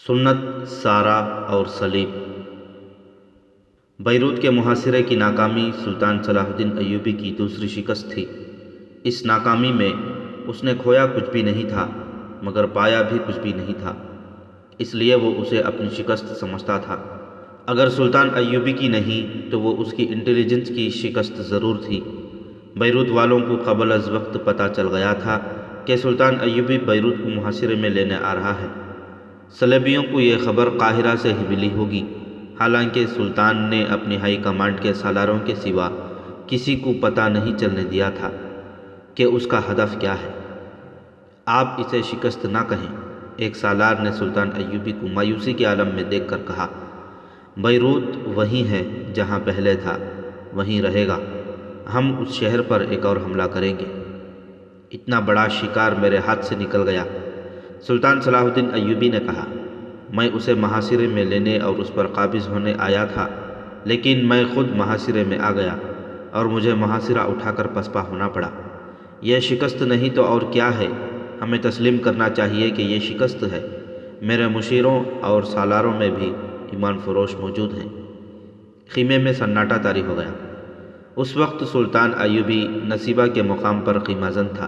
سنت سارا اور سلیب۔ بیروت کے محاصرے کی ناکامی سلطان صلاح الدین ایوبی کی دوسری شکست تھی۔ اس ناکامی میں اس نے کھویا کچھ بھی نہیں تھا مگر پایا بھی کچھ بھی نہیں تھا، اس لیے وہ اسے اپنی شکست سمجھتا تھا۔ اگر سلطان ایوبی کی نہیں تو وہ اس کی انٹیلیجنس کی شکست ضرور تھی۔ بیروت والوں کو قبل از وقت پتہ چل گیا تھا کہ سلطان ایوبی بیروت کو محاصرے میں لینے آ رہا ہے۔ صلیبیوں کو یہ خبر قاہرہ سے ہی ملی ہوگی، حالانکہ سلطان نے اپنی ہائی کمانڈ کے سالاروں کے سوا کسی کو پتہ نہیں چلنے دیا تھا کہ اس کا ہدف کیا ہے۔ آپ اسے شکست نہ کہیں، ایک سالار نے سلطان ایوبی کو مایوسی کے عالم میں دیکھ کر کہا۔ بیروت وہیں ہے جہاں پہلے تھا، وہیں رہے گا۔ ہم اس شہر پر ایک اور حملہ کریں گے۔ اتنا بڑا شکار میرے ہاتھ سے نکل گیا، سلطان صلاح الدین ایوبی نے کہا۔ میں اسے محاصرے میں لینے اور اس پر قابض ہونے آیا تھا، لیکن میں خود محاصرے میں آ گیا اور مجھے محاصرہ اٹھا کر پسپا ہونا پڑا۔ یہ شکست نہیں تو اور کیا ہے؟ ہمیں تسلیم کرنا چاہیے کہ یہ شکست ہے۔ میرے مشیروں اور سالاروں میں بھی ایمان فروش موجود ہیں۔ خیمے میں سناٹا طاری ہو گیا۔ اس وقت سلطان ایوبی نصیبہ کے مقام پر خیمہ زن تھا۔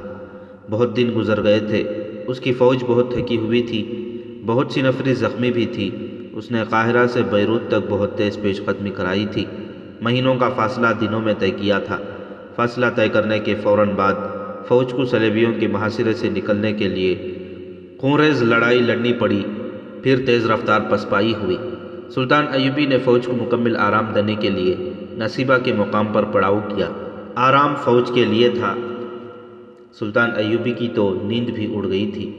بہت دن گزر گئے تھے، اس کی فوج بہت تھکی ہوئی تھی، بہت سی نفری زخمی بھی تھی۔ اس نے قاہرہ سے بیروت تک بہت تیز پیش قدمی کرائی تھی، مہینوں کا فاصلہ دنوں میں طے کیا تھا۔ فاصلہ طے کرنے کے فوراً بعد فوج کو صلیبیوں کے محاصرے سے نکلنے کے لیے خونریز لڑائی لڑنی پڑی، پھر تیز رفتار پسپائی ہوئی۔ سلطان ایوبی نے فوج کو مکمل آرام دینے کے لیے نصیبہ کے مقام پر پڑاؤ کیا۔ آرام فوج کے لیے تھا، سلطان ایوبی کی تو نیند بھی اڑ گئی تھی۔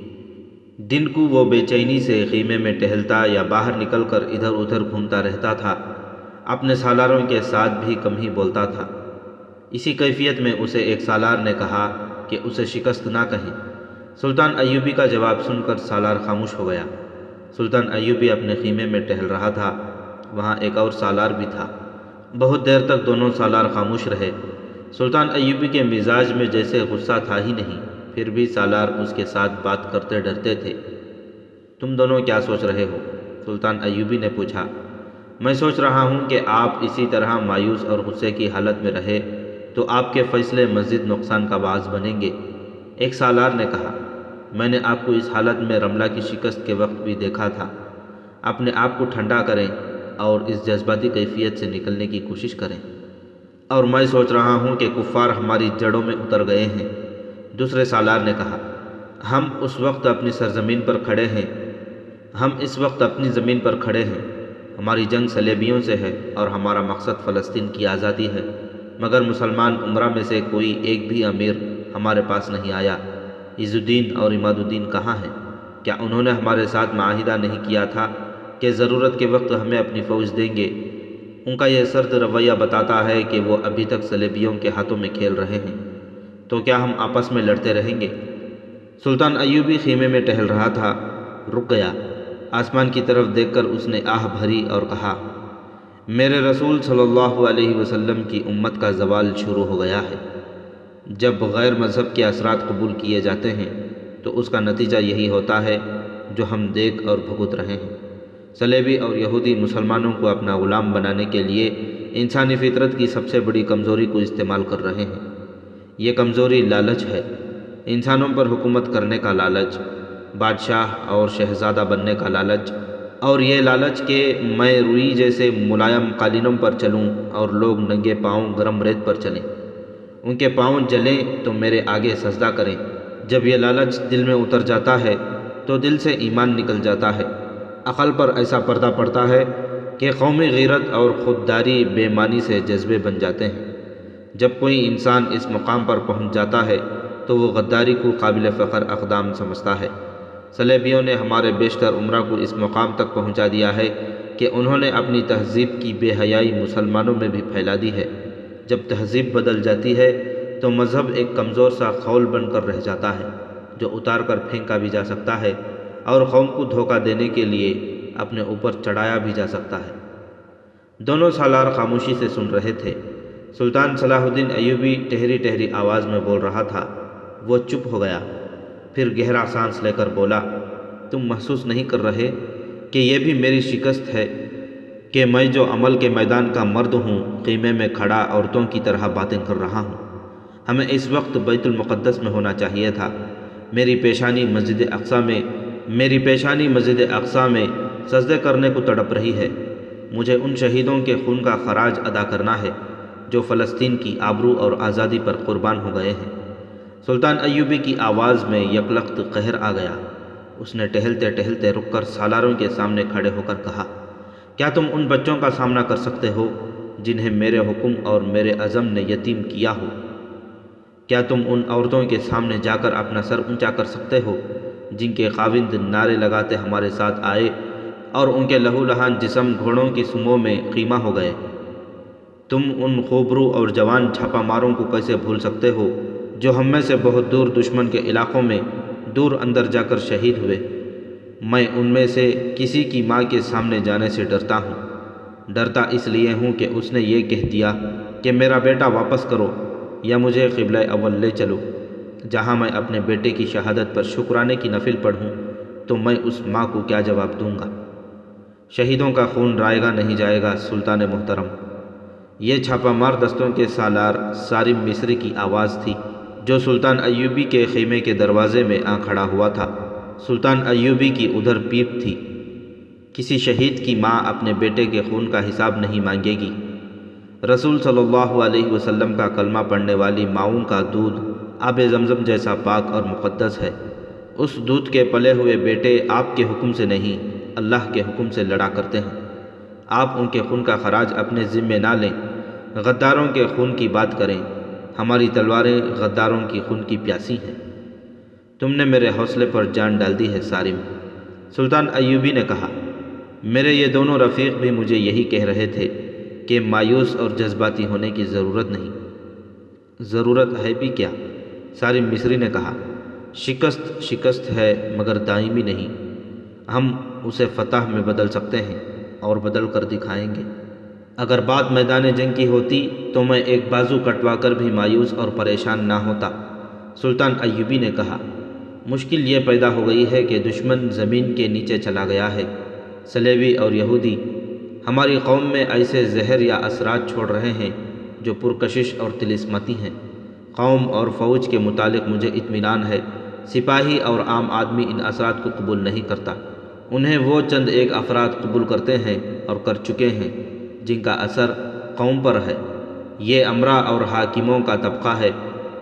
دن کو وہ بے چینی سے خیمے میں ٹہلتا یا باہر نکل کر ادھر ادھر گھومتا رہتا تھا، اپنے سالاروں کے ساتھ بھی کم ہی بولتا تھا۔ اسی کیفیت میں اسے ایک سالار نے کہا کہ اسے شکست نہ کہیں۔ سلطان ایوبی کا جواب سن کر سالار خاموش ہو گیا۔ سلطان ایوبی اپنے خیمے میں ٹہل رہا تھا، وہاں ایک اور سالار بھی تھا۔ بہت دیر تک دونوں سالار خاموش رہے۔ سلطان ایوبی کے مزاج میں جیسے غصہ تھا ہی نہیں، پھر بھی سالار اس کے ساتھ بات کرتے ڈرتے تھے۔ تم دونوں کیا سوچ رہے ہو؟ سلطان ایوبی نے پوچھا۔ میں سوچ رہا ہوں کہ آپ اسی طرح مایوس اور غصے کی حالت میں رہے تو آپ کے فیصلے مزید نقصان کا باعث بنیں گے، ایک سالار نے کہا۔ میں نے آپ کو اس حالت میں رملہ کی شکست کے وقت بھی دیکھا تھا۔ اپنے آپ کو ٹھنڈا کریں اور اس جذباتی کیفیت سے نکلنے کی کوشش کریں۔ اور میں سوچ رہا ہوں کہ کفار ہماری جڑوں میں اتر گئے ہیں، دوسرے سالار نے کہا۔ ہم اس وقت اپنی سرزمین پر کھڑے ہیں، ہماری جنگ صلیبیوں سے ہے اور ہمارا مقصد فلسطین کی آزادی ہے، مگر مسلمان امرا میں سے کوئی ایک بھی امیر ہمارے پاس نہیں آیا۔ عز الدین اور عماد الدین کہاں ہیں؟ کیا انہوں نے ہمارے ساتھ معاہدہ نہیں کیا تھا کہ ضرورت کے وقت ہمیں اپنی فوج دیں گے؟ ان کا یہ سرد رویہ بتاتا ہے کہ وہ ابھی تک صلیبیوں کے ہاتھوں میں کھیل رہے ہیں۔ تو کیا ہم آپس میں لڑتے رہیں گے؟ سلطان ایوبی خیمے میں ٹہل رہا تھا، رک گیا۔ آسمان کی طرف دیکھ کر اس نے آہ بھری اور کہا، میرے رسول صلی اللہ علیہ وسلم کی امت کا زوال شروع ہو گیا ہے۔ جب غیر مذہب کے اثرات قبول کیے جاتے ہیں تو اس کا نتیجہ یہی ہوتا ہے جو ہم دیکھ اور بھگت رہے ہیں۔ صلیبی اور یہودی مسلمانوں کو اپنا غلام بنانے کے لیے انسانی فطرت کی سب سے بڑی کمزوری کو استعمال کر رہے ہیں۔ یہ کمزوری لالچ ہے، انسانوں پر حکومت کرنے کا لالچ، بادشاہ اور شہزادہ بننے کا لالچ، اور یہ لالچ کہ میں روئی جیسے ملائم قالینوں پر چلوں اور لوگ ننگے پاؤں گرم ریت پر چلیں، ان کے پاؤں جلیں تو میرے آگے سجدہ کریں۔ جب یہ لالچ دل میں اتر جاتا ہے تو دل سے ایمان نکل جاتا ہے، عقل پر ایسا پردہ پڑتا ہے کہ قومی غیرت اور خودداری بے معنی سے جذبے بن جاتے ہیں۔ جب کوئی انسان اس مقام پر پہنچ جاتا ہے تو وہ غداری کو قابل فخر اقدام سمجھتا ہے۔ صلیبیوں نے ہمارے بیشتر امرا کو اس مقام تک پہنچا دیا ہے کہ انہوں نے اپنی تہذیب کی بے حیائی مسلمانوں میں بھی پھیلا دی ہے۔ جب تہذیب بدل جاتی ہے تو مذہب ایک کمزور سا خول بن کر رہ جاتا ہے جو اتار کر پھینکا بھی جا سکتا ہے اور قوم کو دھوکہ دینے کے لیے اپنے اوپر چڑھایا بھی جا سکتا ہے۔ دونوں سالار خاموشی سے سن رہے تھے۔ سلطان صلاح الدین ایوبی ٹہری ٹہری آواز میں بول رہا تھا۔ وہ چپ ہو گیا، پھر گہرا سانس لے کر بولا، تم محسوس نہیں کر رہے کہ یہ بھی میری شکست ہے کہ میں جو عمل کے میدان کا مرد ہوں، خیمے میں کھڑا عورتوں کی طرح باتیں کر رہا ہوں۔ ہمیں اس وقت بیت المقدس میں ہونا چاہیے تھا۔ میری پیشانی مسجد اقصیٰ میں سجدے کرنے کو تڑپ رہی ہے۔ مجھے ان شہیدوں کے خون کا خراج ادا کرنا ہے جو فلسطین کی آبرو اور آزادی پر قربان ہو گئے ہیں۔ سلطان ایوبی کی آواز میں یکلخت قہر آ گیا۔ اس نے ٹہلتے ٹہلتے رک کر سالاروں کے سامنے کھڑے ہو کر کہا، کیا تم ان بچوں کا سامنا کر سکتے ہو جنہیں میرے حکم اور میرے عزم نے یتیم کیا ہو؟ کیا تم ان عورتوں کے سامنے جا کر اپنا سر اونچا کر سکتے ہو جن کے خاوند نعرے لگاتے ہمارے ساتھ آئے اور ان کے لہو لہان جسم گھوڑوں کی سموں میں خیمہ ہو گئے؟ تم ان خوبرو اور جوان چھاپا ماروں کو کیسے بھول سکتے ہو جو ہم میں سے بہت دور دشمن کے علاقوں میں دور اندر جا کر شہید ہوئے؟ میں ان میں سے کسی کی ماں کے سامنے جانے سے ڈرتا ہوں۔ ڈرتا اس لیے ہوں کہ اس نے یہ کہہ دیا کہ میرا بیٹا واپس کرو یا مجھے قبلہ اول لے چلو۔ جہاں میں اپنے بیٹے کی شہادت پر شکرانے کی نفل پڑھوں تو میں اس ماں کو کیا جواب دوں گا؟ شہیدوں کا خون رائے گا نہیں جائے گا سلطان محترم۔ یہ چھاپا مار دستوں کے سالار سارم مصری کی آواز تھی جو سلطان ایوبی کے خیمے کے دروازے میں آ کھڑا ہوا تھا۔ سلطان ایوبی کی ادھر پیپ تھی۔ کسی شہید کی ماں اپنے بیٹے کے خون کا حساب نہیں مانگے گی۔ رسول صلی اللہ علیہ وسلم کا کلمہ پڑھنے والی ماؤں کا دودھ آب زمزم جیسا پاک اور مقدس ہے۔ اس دودھ کے پلے ہوئے بیٹے آپ کے حکم سے نہیں، اللہ کے حکم سے لڑا کرتے ہیں۔ آپ ان کے خون کا خراج اپنے ذمے نہ لیں، غداروں کے خون کی بات کریں۔ ہماری تلواریں غداروں کی خون کی پیاسی ہیں۔ تم نے میرے حوصلے پر جان ڈال دی ہے سارم۔ سلطان ایوبی نے کہا، میرے یہ دونوں رفیق بھی مجھے یہی کہہ رہے تھے کہ مایوس اور جذباتی ہونے کی ضرورت نہیں۔ ضرورت ہے بھی کیا؟ سارم مصری نے کہا، شکست ہے مگر دائمی نہیں۔ ہم اسے فتح میں بدل سکتے ہیں اور بدل کر دکھائیں گے۔ اگر بات میدان جنگ کی ہوتی تو میں ایک بازو کٹوا کر بھی مایوس اور پریشان نہ ہوتا۔ سلطان ایوبی نے کہا، مشکل یہ پیدا ہو گئی ہے کہ دشمن زمین کے نیچے چلا گیا ہے۔ صلیبی اور یہودی ہماری قوم میں ایسے زہر یا اثرات چھوڑ رہے ہیں جو پرکشش اور طلسماتی ہیں۔ قوم اور فوج کے متعلق مجھے اطمینان ہے۔ سپاہی اور عام آدمی ان اثرات کو قبول نہیں کرتا۔ انہیں وہ چند ایک افراد قبول کرتے ہیں اور کر چکے ہیں جن کا اثر قوم پر ہے۔ یہ امرا اور حاکموں کا طبقہ ہے۔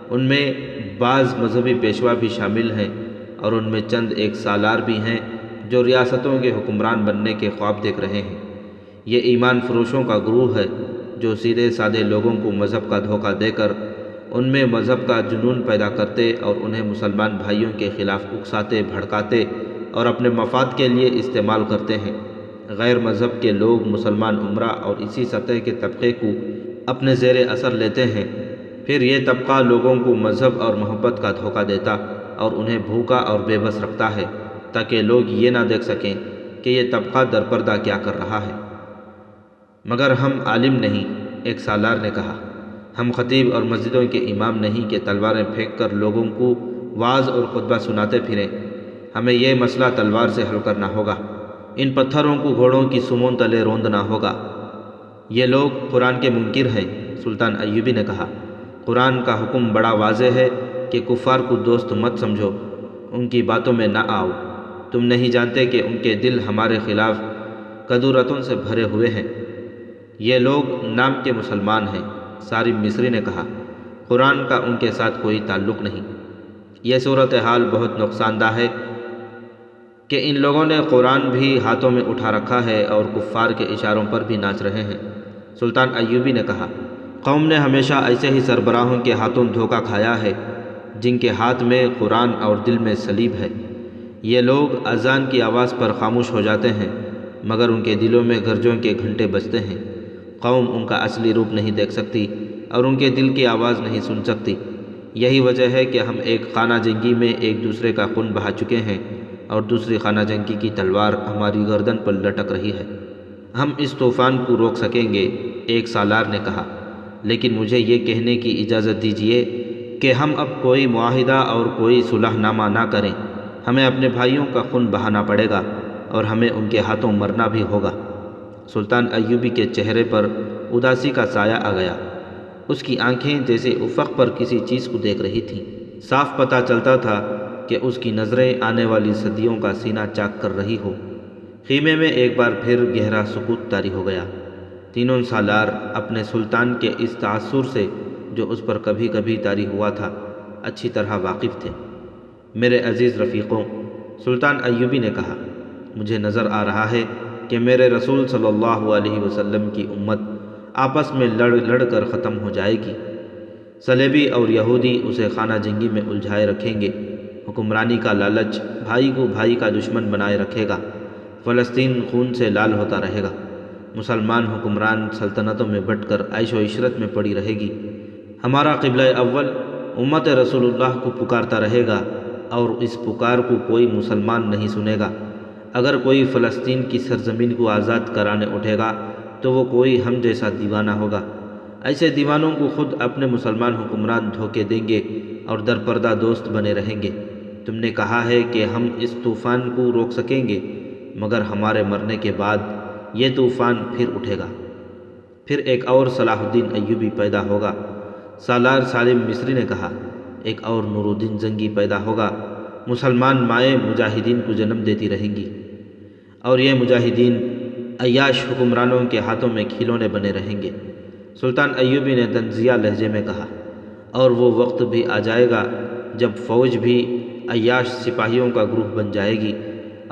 ان میں بعض مذہبی پیشوا بھی شامل ہیں اور ان میں چند ایک سالار بھی ہیں جو ریاستوں کے حکمران بننے کے خواب دیکھ رہے ہیں۔ یہ ایمان فروشوں کا گروہ ہے جو سیدھے سادے لوگوں کو مذہب کا دھوکہ دے کر ان میں مذہب کا جنون پیدا کرتے اور انہیں مسلمان بھائیوں کے خلاف اکساتے بھڑکاتے اور اپنے مفاد کے لیے استعمال کرتے ہیں۔ غیر مذہب کے لوگ مسلمان امرا اور اسی سطح کے طبقے کو اپنے زیر اثر لیتے ہیں۔ پھر یہ طبقہ لوگوں کو مذہب اور محبت کا دھوکہ دیتا اور انہیں بھوکا اور بے بس رکھتا ہے تاکہ لوگ یہ نہ دیکھ سکیں کہ یہ طبقہ درپردہ کیا کر رہا ہے۔ مگر ہم عالم نہیں، ایک سالار نے کہا۔ ہم خطیب اور مسجدوں کے امام نہیں کہ تلواریں پھینک کر لوگوں کو وعظ اور خطبہ سناتے پھریں۔ ہمیں یہ مسئلہ تلوار سے حل کرنا ہوگا۔ ان پتھروں کو گھوڑوں کی سموں تلے روندنا ہوگا۔ یہ لوگ قرآن کے منکر ہیں۔ سلطان ایوبی نے کہا، قرآن کا حکم بڑا واضح ہے کہ کفار کو دوست مت سمجھو، ان کی باتوں میں نہ آؤ۔ تم نہیں جانتے کہ ان کے دل ہمارے خلاف کدورتوں سے بھرے ہوئے ہیں۔ یہ لوگ نام کے مسلمان ہیں۔ سارم مصری نے کہا، قرآن کا ان کے ساتھ کوئی تعلق نہیں۔ یہ صورتحال بہت نقصان دہ ہے کہ ان لوگوں نے قرآن بھی ہاتھوں میں اٹھا رکھا ہے اور کفار کے اشاروں پر بھی ناچ رہے ہیں۔ سلطان ایوبی نے کہا، قوم نے ہمیشہ ایسے ہی سربراہوں کے ہاتھوں دھوکہ کھایا ہے جن کے ہاتھ میں قرآن اور دل میں صلیب ہے۔ یہ لوگ اذان کی آواز پر خاموش ہو جاتے ہیں مگر ان کے دلوں میں گرجوں کے گھنٹے بجتے ہیں۔ قوم ان کا اصلی روپ نہیں دیکھ سکتی اور ان کے دل کی آواز نہیں سن سکتی۔ یہی وجہ ہے کہ ہم ایک خانہ جنگی میں ایک دوسرے کا خون بہا چکے ہیں اور دوسری خانہ جنگی کی تلوار ہماری گردن پر لٹک رہی ہے۔ ہم اس طوفان کو روک سکیں گے، ایک سالار نے کہا، لیکن مجھے یہ کہنے کی اجازت دیجیے کہ ہم اب کوئی معاہدہ اور کوئی صلح نامہ نہ کریں۔ ہمیں اپنے بھائیوں کا خون بہانا پڑے گا۔ اور ہمیں ان کے ہاتھوں مرنا بھی ہوگا۔ سلطان ایوبی کے چہرے پر اداسی کا سایہ آ گیا۔ اس کی آنکھیں جیسے افق پر کسی چیز کو دیکھ رہی تھیں۔ صاف پتہ چلتا تھا کہ اس کی نظریں آنے والی صدیوں کا سینہ چاک کر رہی ہو۔ خیمے میں ایک بار پھر گہرا سکوت طاری ہو گیا۔ تینوں سالار اپنے سلطان کے اس تاثر سے جو اس پر کبھی کبھی طاری ہوا تھا اچھی طرح واقف تھے۔ میرے عزیز رفیقوں، سلطان ایوبی نے کہا، مجھے نظر آ رہا ہے کہ میرے رسول صلی اللہ علیہ وسلم کی امت آپس میں لڑ کر ختم ہو جائے گی۔ صلیبی اور یہودی اسے خانہ جنگی میں الجھائے رکھیں گے۔ حکمرانی کا لالچ بھائی کو بھائی کا دشمن بنائے رکھے گا۔ فلسطین خون سے لال ہوتا رہے گا۔ مسلمان حکمران سلطنتوں میں بٹ کر عیش و عشرت میں پڑی رہے گی۔ ہمارا قبلہ اول امت رسول اللہ کو پکارتا رہے گا اور اس پکار کو کوئی مسلمان نہیں سنے گا۔ اگر کوئی فلسطین کی سرزمین کو آزاد کرانے اٹھے گا تو وہ کوئی ہم جیسا دیوانہ ہوگا۔ ایسے دیوانوں کو خود اپنے مسلمان حکمران دھوکے دیں گے اور درپردہ دوست بنے رہیں گے۔ تم نے کہا ہے کہ ہم اس طوفان کو روک سکیں گے، مگر ہمارے مرنے کے بعد یہ طوفان پھر اٹھے گا۔ پھر ایک اور صلاح الدین ایوبی پیدا ہوگا۔ سالار سالم مصری نے کہا، ایک اور نور الدین زنگی پیدا ہوگا۔ مسلمان مائیں مجاہدین کو جنم دیتی رہیں گی اور یہ مجاہدین عیاش حکمرانوں کے ہاتھوں میں کھلونے بنے رہیں گے۔ سلطان ایوبی نے طنزیہ لہجے میں کہا، اور وہ وقت بھی آ جائے گا جب فوج بھی عیاش سپاہیوں کا گروہ بن جائے گی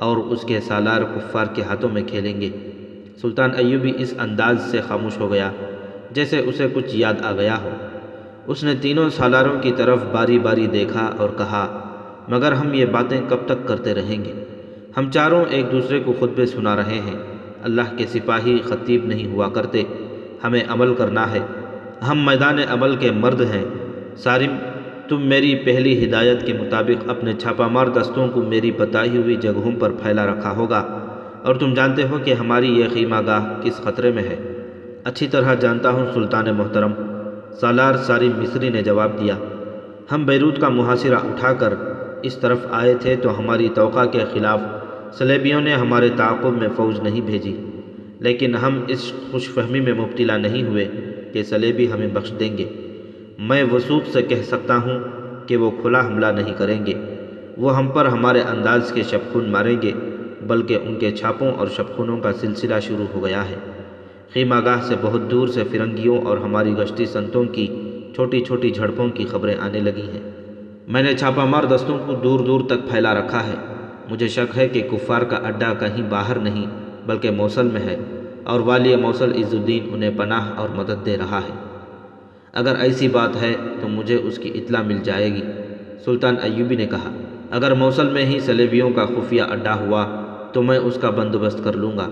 اور اس کے سالار کفار کے ہاتھوں میں کھیلیں گے۔ سلطان ایوبی اس انداز سے خاموش ہو گیا جیسے اسے کچھ یاد آ گیا ہو۔ اس نے تینوں سالاروں کی طرف باری باری دیکھا اور کہا، مگر ہم یہ باتیں کب تک کرتے رہیں گے؟ ہم چاروں ایک دوسرے کو خطبے سنا رہے ہیں۔ اللہ کے سپاہی خطیب نہیں ہوا کرتے، ہمیں عمل کرنا ہے۔ ہم میدان عمل کے مرد ہیں۔ سالم، تم میری پہلی ہدایت کے مطابق اپنے چھاپہ مار دستوں کو میری بتائی ہوئی جگہوں پر پھیلا رکھا ہوگا، اور تم جانتے ہو کہ ہماری یہ خیمہ گاہ کس خطرے میں ہے۔ اچھی طرح جانتا ہوں سلطان محترم، سالار سالم مصری نے جواب دیا۔ ہم بیروت کا محاصرہ اٹھا کر اس طرف آئے تھے تو ہماری توقع کے خلاف صلیبیوں نے ہمارے تعاقب میں فوج نہیں بھیجی، لیکن ہم اس خوش فہمی میں مبتلا نہیں ہوئے کہ صلیبی ہمیں بخش دیں گے۔ میں وثوق سے کہہ سکتا ہوں کہ وہ کھلا حملہ نہیں کریں گے۔ وہ ہم پر ہمارے انداز کے شبخون ماریں گے، بلکہ ان کے چھاپوں اور شبخونوں کا سلسلہ شروع ہو گیا ہے۔ خیمہ گاہ سے بہت دور سے فرنگیوں اور ہماری گشتی سنتوں کی چھوٹی چھوٹی جھڑپوں کی خبریں آنے لگی ہیں۔ میں نے چھاپہ مار دستوں کو دور دور تک پھیلا رکھا ہے۔ مجھے شک ہے کہ کفار کا اڈہ کہیں باہر نہیں بلکہ موصل میں ہے، اور والی موصل عز الدین انہیں پناہ اور مدد دے رہا ہے۔ اگر ایسی بات ہے تو مجھے اس کی اطلاع مل جائے گی۔ سلطان ایوبی نے کہا، اگر موصل میں ہی صلیبیوں کا خفیہ اڈہ ہوا تو میں اس کا بندوبست کر لوں گا۔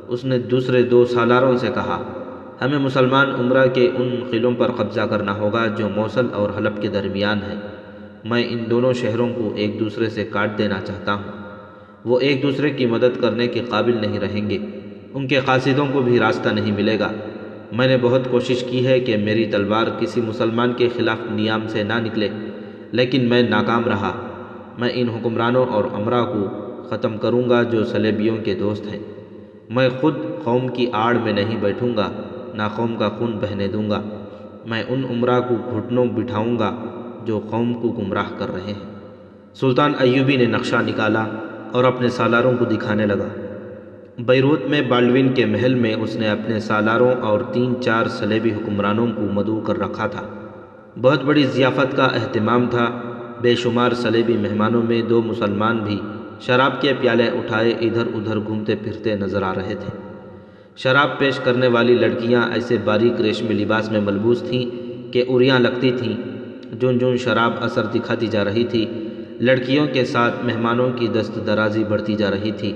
اس نے دوسرے دو سالاروں سے کہا، ہمیں مسلمان عمرہ کے ان قلعوں پر قبضہ کرنا ہوگا جو موصل اور حلب کے درمیان ہیں۔ میں ان دونوں شہروں کو ایک دوسرے سے کاٹ دینا چاہتا ہوں۔ وہ ایک دوسرے کی مدد کرنے کے قابل نہیں رہیں گے، ان کے قاصدوں کو بھی راستہ نہیں ملے گا۔ میں نے بہت کوشش کی ہے کہ میری تلوار کسی مسلمان کے خلاف نیام سے نہ نکلے، لیکن میں ناکام رہا۔ میں ان حکمرانوں اور امراء کو ختم کروں گا جو صلیبیوں کے دوست ہیں۔ میں خود قوم کی آڑ میں نہیں بیٹھوں گا، نہ قوم کا خون بہنے دوں گا۔ میں ان امراء کو گھٹنوں بٹھاؤں گا جو قوم کو گمراہ کر رہے ہیں۔ سلطان ایوبی نے نقشہ نکالا اور اپنے سالاروں کو دکھانے لگا۔ بیروت میں بالڈوین کے محل میں اس نے اپنے سالاروں اور 3-4 صلیبی حکمرانوں کو مدعو کر رکھا تھا۔ بہت بڑی ضیافت کا اہتمام تھا۔ بے شمار صلیبی مہمانوں میں 2 مسلمان بھی شراب کے پیالے اٹھائے ادھر ادھر گھومتے پھرتے نظر آ رہے تھے۔ شراب پیش کرنے والی لڑکیاں ایسے باریک ریشمی لباس میں ملبوس تھیں کہ عریاں لگتی تھیں۔ جون جون شراب اثر دکھاتی جا رہی تھی، لڑکیوں کے ساتھ مہمانوں کی دست درازی بڑھتی جا رہی تھی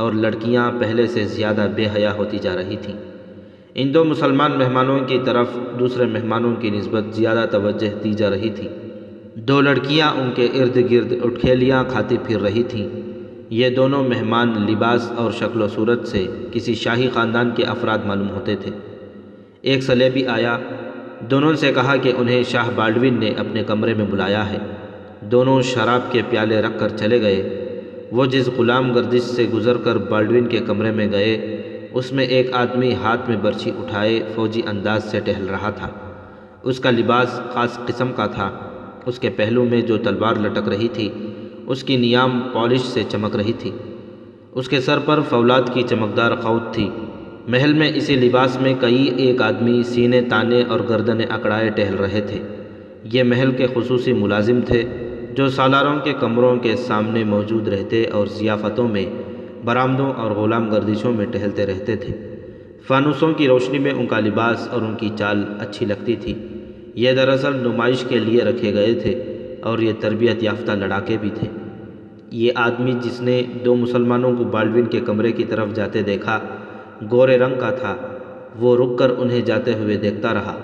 اور لڑکیاں پہلے سے زیادہ بے حیا ہوتی جا رہی تھیں۔ ان 2 مسلمان مہمانوں کی طرف دوسرے مہمانوں کی نسبت زیادہ توجہ دی جا رہی تھی۔ 2 لڑکیاں ان کے ارد گرد اٹھیلیاں کھاتی پھر رہی تھیں۔ یہ دونوں مہمان لباس اور شکل و صورت سے کسی شاہی خاندان کے افراد معلوم ہوتے تھے۔ ایک صلیبی آیا، دونوں سے کہا کہ انہیں شاہ بالڈوین نے اپنے کمرے میں بلایا ہے۔ دونوں شراب کے پیالے رکھ کر چلے گئے۔ وہ جس غلام گردش سے گزر کر بالڈون کے کمرے میں گئے اس میں ایک آدمی ہاتھ میں برچھی اٹھائے فوجی انداز سے ٹہل رہا تھا۔ اس کا لباس خاص قسم کا تھا۔ اس کے پہلو میں جو تلوار لٹک رہی تھی اس کی نیام پالش سے چمک رہی تھی۔ اس کے سر پر فولاد کی چمکدار خوات تھی۔ محل میں اسی لباس میں کئی ایک آدمی سینے تانے اور گردنیں اکڑائے ٹہل رہے تھے۔ یہ محل کے خصوصی ملازم تھے جو سالاروں کے کمروں کے سامنے موجود رہتے اور ضیافتوں میں، برآمدوں اور غلام گردشوں میں ٹہلتے رہتے تھے۔ فانوسوں کی روشنی میں ان کا لباس اور ان کی چال اچھی لگتی تھی۔ یہ دراصل نمائش کے لیے رکھے گئے تھے اور یہ تربیت یافتہ لڑاکے بھی تھے۔ یہ آدمی جس نے دو مسلمانوں کو بالڈون کے کمرے کی طرف جاتے دیکھا گورے رنگ کا تھا۔ وہ رک کر انہیں جاتے ہوئے دیکھتا رہا۔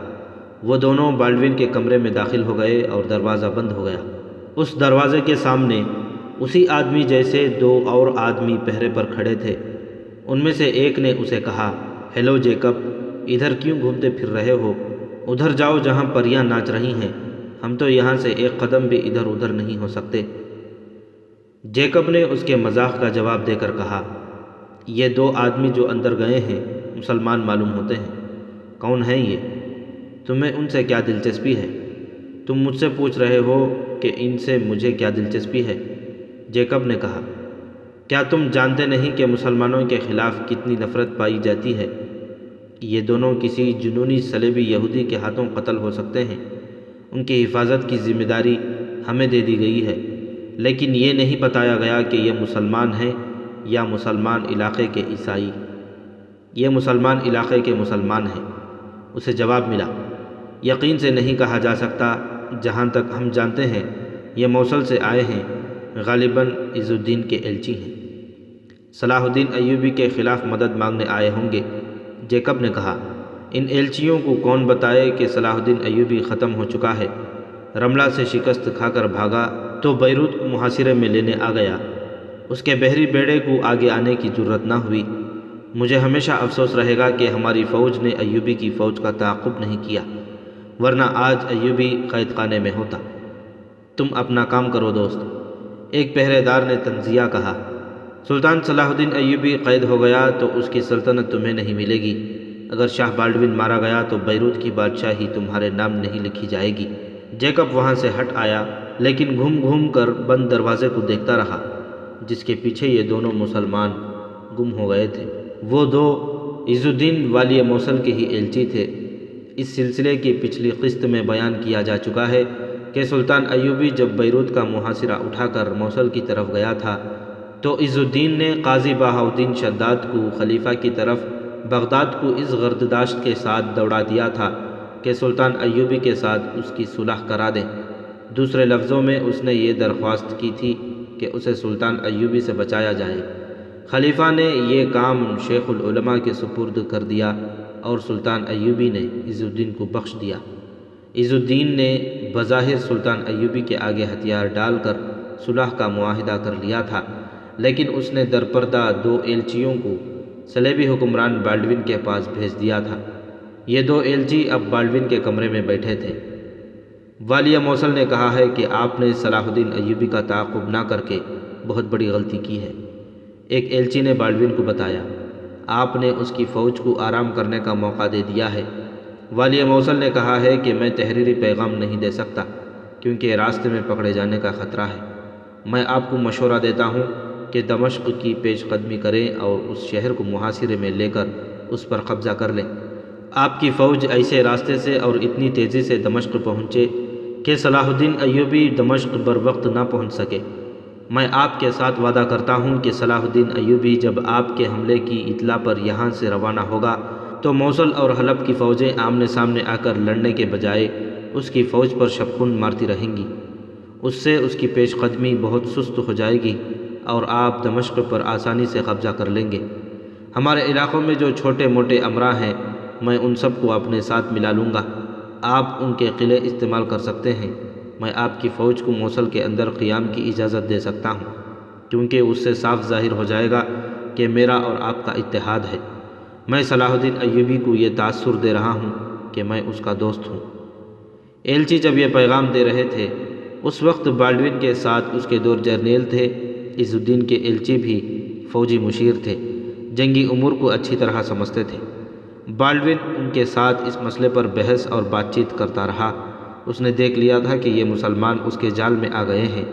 وہ دونوں بالڈون کے کمرے میں داخل ہو گئے اور دروازہ بند ہو گیا۔ اس دروازے کے سامنے اسی آدمی جیسے دو اور آدمی پہرے پر کھڑے تھے۔ ان میں سے ایک نے اسے کہا، ہیلو جیکب، ادھر کیوں گھومتے پھر رہے ہو؟ ادھر جاؤ جہاں پریاں ناچ رہی ہیں، ہم تو یہاں سے ایک قدم بھی ادھر ادھر نہیں ہو سکتے۔ جیکب نے اس کے مذاق کا جواب دے کر کہا، یہ دو آدمی جو اندر گئے ہیں مسلمان معلوم ہوتے ہیں۔ کون ہیں یہ؟ تمہیں ان سے کیا دلچسپی ہے؟ تم مجھ سے پوچھ رہے ہو کہ ان سے مجھے کیا دلچسپی ہے؟ جیکب نے کہا، کیا تم جانتے نہیں کہ مسلمانوں کے خلاف کتنی نفرت پائی جاتی ہے؟ یہ دونوں کسی جنونی صلیبی یہودی کے ہاتھوں قتل ہو سکتے ہیں۔ ان کی حفاظت کی ذمہ داری ہمیں دے دی گئی ہے، لیکن یہ نہیں بتایا گیا کہ یہ مسلمان ہیں یا مسلمان علاقے کے عیسائی۔ یہ مسلمان علاقے کے مسلمان ہیں۔ اسے جواب ملا، یقین سے نہیں کہا جا سکتا، جہاں تک ہم جانتے ہیں یہ موصل سے آئے ہیں، غالباً عز الدین کے ایلچی ہیں۔ صلاح الدین ایوبی کے خلاف مدد مانگنے آئے ہوں گے، جیکب نے کہا۔ ان ایلچیوں کو کون بتائے کہ صلاح الدین ایوبی ختم ہو چکا ہے؟ رملہ سے شکست کھا کر بھاگا تو بیروت کو محاصرے میں لینے آ گیا۔ اس کے بحری بیڑے کو آگے آنے کی جرت نہ ہوئی۔ مجھے ہمیشہ افسوس رہے گا کہ ہماری فوج نے ایوبی کی فوج کا تعاقب نہیں کیا، ورنہ آج ایوبی قید خانے میں ہوتا۔ تم اپنا کام کرو دوست، ایک پہرے دار نے تنزیہ کہا۔ سلطان صلاح الدین ایوبی قید ہو گیا تو اس کی سلطنت تمہیں نہیں ملے گی۔ اگر شاہ بالڈون مارا گیا تو بیروت کی بادشاہی تمہارے نام نہیں لکھی جائے گی۔ جیکب وہاں سے ہٹ آیا، لیکن گھوم گھوم کر بند دروازے کو دیکھتا رہا جس کے پیچھے یہ دونوں مسلمان گم ہو گئے تھے۔ وہ دو عز الدین والی موصل کے ہی ایلچی تھے۔ اس سلسلے کی پچھلی قسط میں بیان کیا جا چکا ہے کہ سلطان ایوبی جب بیروت کا محاصرہ اٹھا کر موصل کی طرف گیا تھا تو عز الدین نے قاضی بہاؤالدین شداد کو خلیفہ کی طرف بغداد کو اس غرضداشت کے ساتھ دوڑا دیا تھا کہ سلطان ایوبی کے ساتھ اس کی صلح کرا دیں۔ دوسرے لفظوں میں اس نے یہ درخواست کی تھی کہ اسے سلطان ایوبی سے بچایا جائے۔ خلیفہ نے یہ کام شیخ العلماء کے سپرد کر دیا اور سلطان ایوبی نے عز الدین کو بخش دیا۔ عز الدین نے بظاہر سلطان ایوبی کے آگے ہتھیار ڈال کر صلح کا معاہدہ کر لیا تھا، لیکن اس نے درپردہ دو ایلچیوں کو صلیبی حکمران بالڈون کے پاس بھیج دیا تھا۔ یہ دو ایلچی اب بالڈون کے کمرے میں بیٹھے تھے۔ والیہ موصل نے کہا ہے کہ آپ نے صلاح الدین ایوبی کا تعاقب نہ کر کے بہت بڑی غلطی کی ہے۔ ایک ایلچی نے بالڈون کو بتایا، آپ نے اس کی فوج کو آرام کرنے کا موقع دے دیا ہے۔ والیہ موصل نے کہا ہے کہ میں تحریری پیغام نہیں دے سکتا کیونکہ راستے میں پکڑے جانے کا خطرہ ہے۔ میں آپ کو مشورہ دیتا ہوں کہ دمشق کی پیش قدمی کریں اور اس شہر کو محاصرے میں لے کر اس پر قبضہ کر لیں۔ آپ کی فوج ایسے راستے سے اور اتنی تیزی سے دمشق پہنچے کہ صلاح الدین ایوبی دمشق بر وقت نہ پہنچ سکے۔ میں آپ کے ساتھ وعدہ کرتا ہوں کہ صلاح الدین ایوبی جب آپ کے حملے کی اطلاع پر یہاں سے روانہ ہوگا تو موصل اور حلب کی فوجیں آمنے سامنے آ کر لڑنے کے بجائے اس کی فوج پر شبخون مارتی رہیں گی۔ اس سے اس کی پیش قدمی بہت سست ہو جائے گی اور آپ دمشق پر آسانی سے قبضہ کر لیں گے۔ ہمارے علاقوں میں جو چھوٹے موٹے امراء ہیں میں ان سب کو اپنے ساتھ ملا لوں گا۔ آپ ان کے قلعے استعمال کر سکتے ہیں۔ میں آپ کی فوج کو موصل کے اندر قیام کی اجازت دے سکتا ہوں کیونکہ اس سے صاف ظاہر ہو جائے گا کہ میرا اور آپ کا اتحاد ہے۔ میں صلاح الدین ایوبی کو یہ تاثر دے رہا ہوں کہ میں اس کا دوست ہوں۔ ایلچی جب یہ پیغام دے رہے تھے اس وقت بالڈون کے ساتھ اس کے دو جرنیل تھے، عز الدین کے ایلچی بھی فوجی مشیر تھے، جنگی امور کو اچھی طرح سمجھتے تھے۔ بالڈون ان کے ساتھ اس مسئلے پر بحث اور بات چیت کرتا رہا۔ اس نے دیکھ لیا تھا کہ یہ مسلمان اس کے جال میں آ گئے ہیں،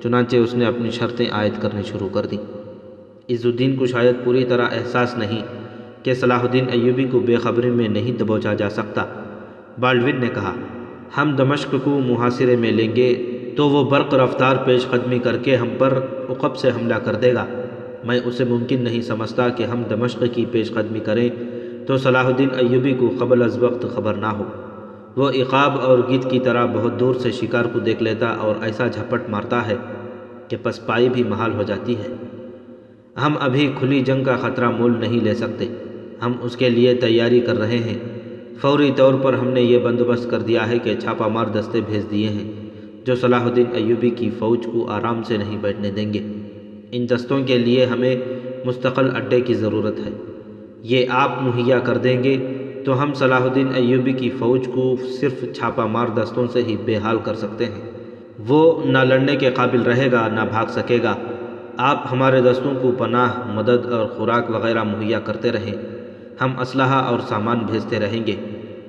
چنانچہ اس نے اپنی شرطیں عائد کرنی شروع کر دیں۔ عز الدین کو شاید پوری طرح احساس نہیں کہ صلاح الدین ایوبی کو بے خبری میں نہیں دبوچا جا سکتا۔ بالڈون نے کہا، ہم دمشق کو محاصرے میں لیں گے تو وہ برق رفتار پیش قدمی کر کے ہم پر عقب سے حملہ کر دے گا۔ میں اسے ممکن نہیں سمجھتا کہ ہم دمشق کی پیش قدمی کریں تو صلاح الدین ایوبی کو قبل از وقت خبر نہ ہو۔ وہ عقاب اور گدھ کی طرح بہت دور سے شکار کو دیکھ لیتا اور ایسا جھپٹ مارتا ہے کہ پسپائی بھی محال ہو جاتی ہے۔ ہم ابھی کھلی جنگ کا خطرہ مول نہیں لے سکتے، ہم اس کے لیے تیاری کر رہے ہیں۔ فوری طور پر ہم نے یہ بندوبست کر دیا ہے کہ چھاپہ مار دستے بھیج دیے ہیں جو صلاح الدین ایوبی کی فوج کو آرام سے نہیں بیٹھنے دیں گے۔ ان دستوں کے لیے ہمیں مستقل اڈے کی ضرورت ہے۔ یہ آپ مہیا کر دیں گے تو ہم صلاح الدین ایوبی کی فوج کو صرف چھاپہ مار دستوں سے ہی بے حال کر سکتے ہیں۔ وہ نہ لڑنے کے قابل رہے گا نہ بھاگ سکے گا۔ آپ ہمارے دستوں کو پناہ، مدد اور خوراک وغیرہ مہیا کرتے رہیں، ہم اسلحہ اور سامان بھیجتے رہیں گے۔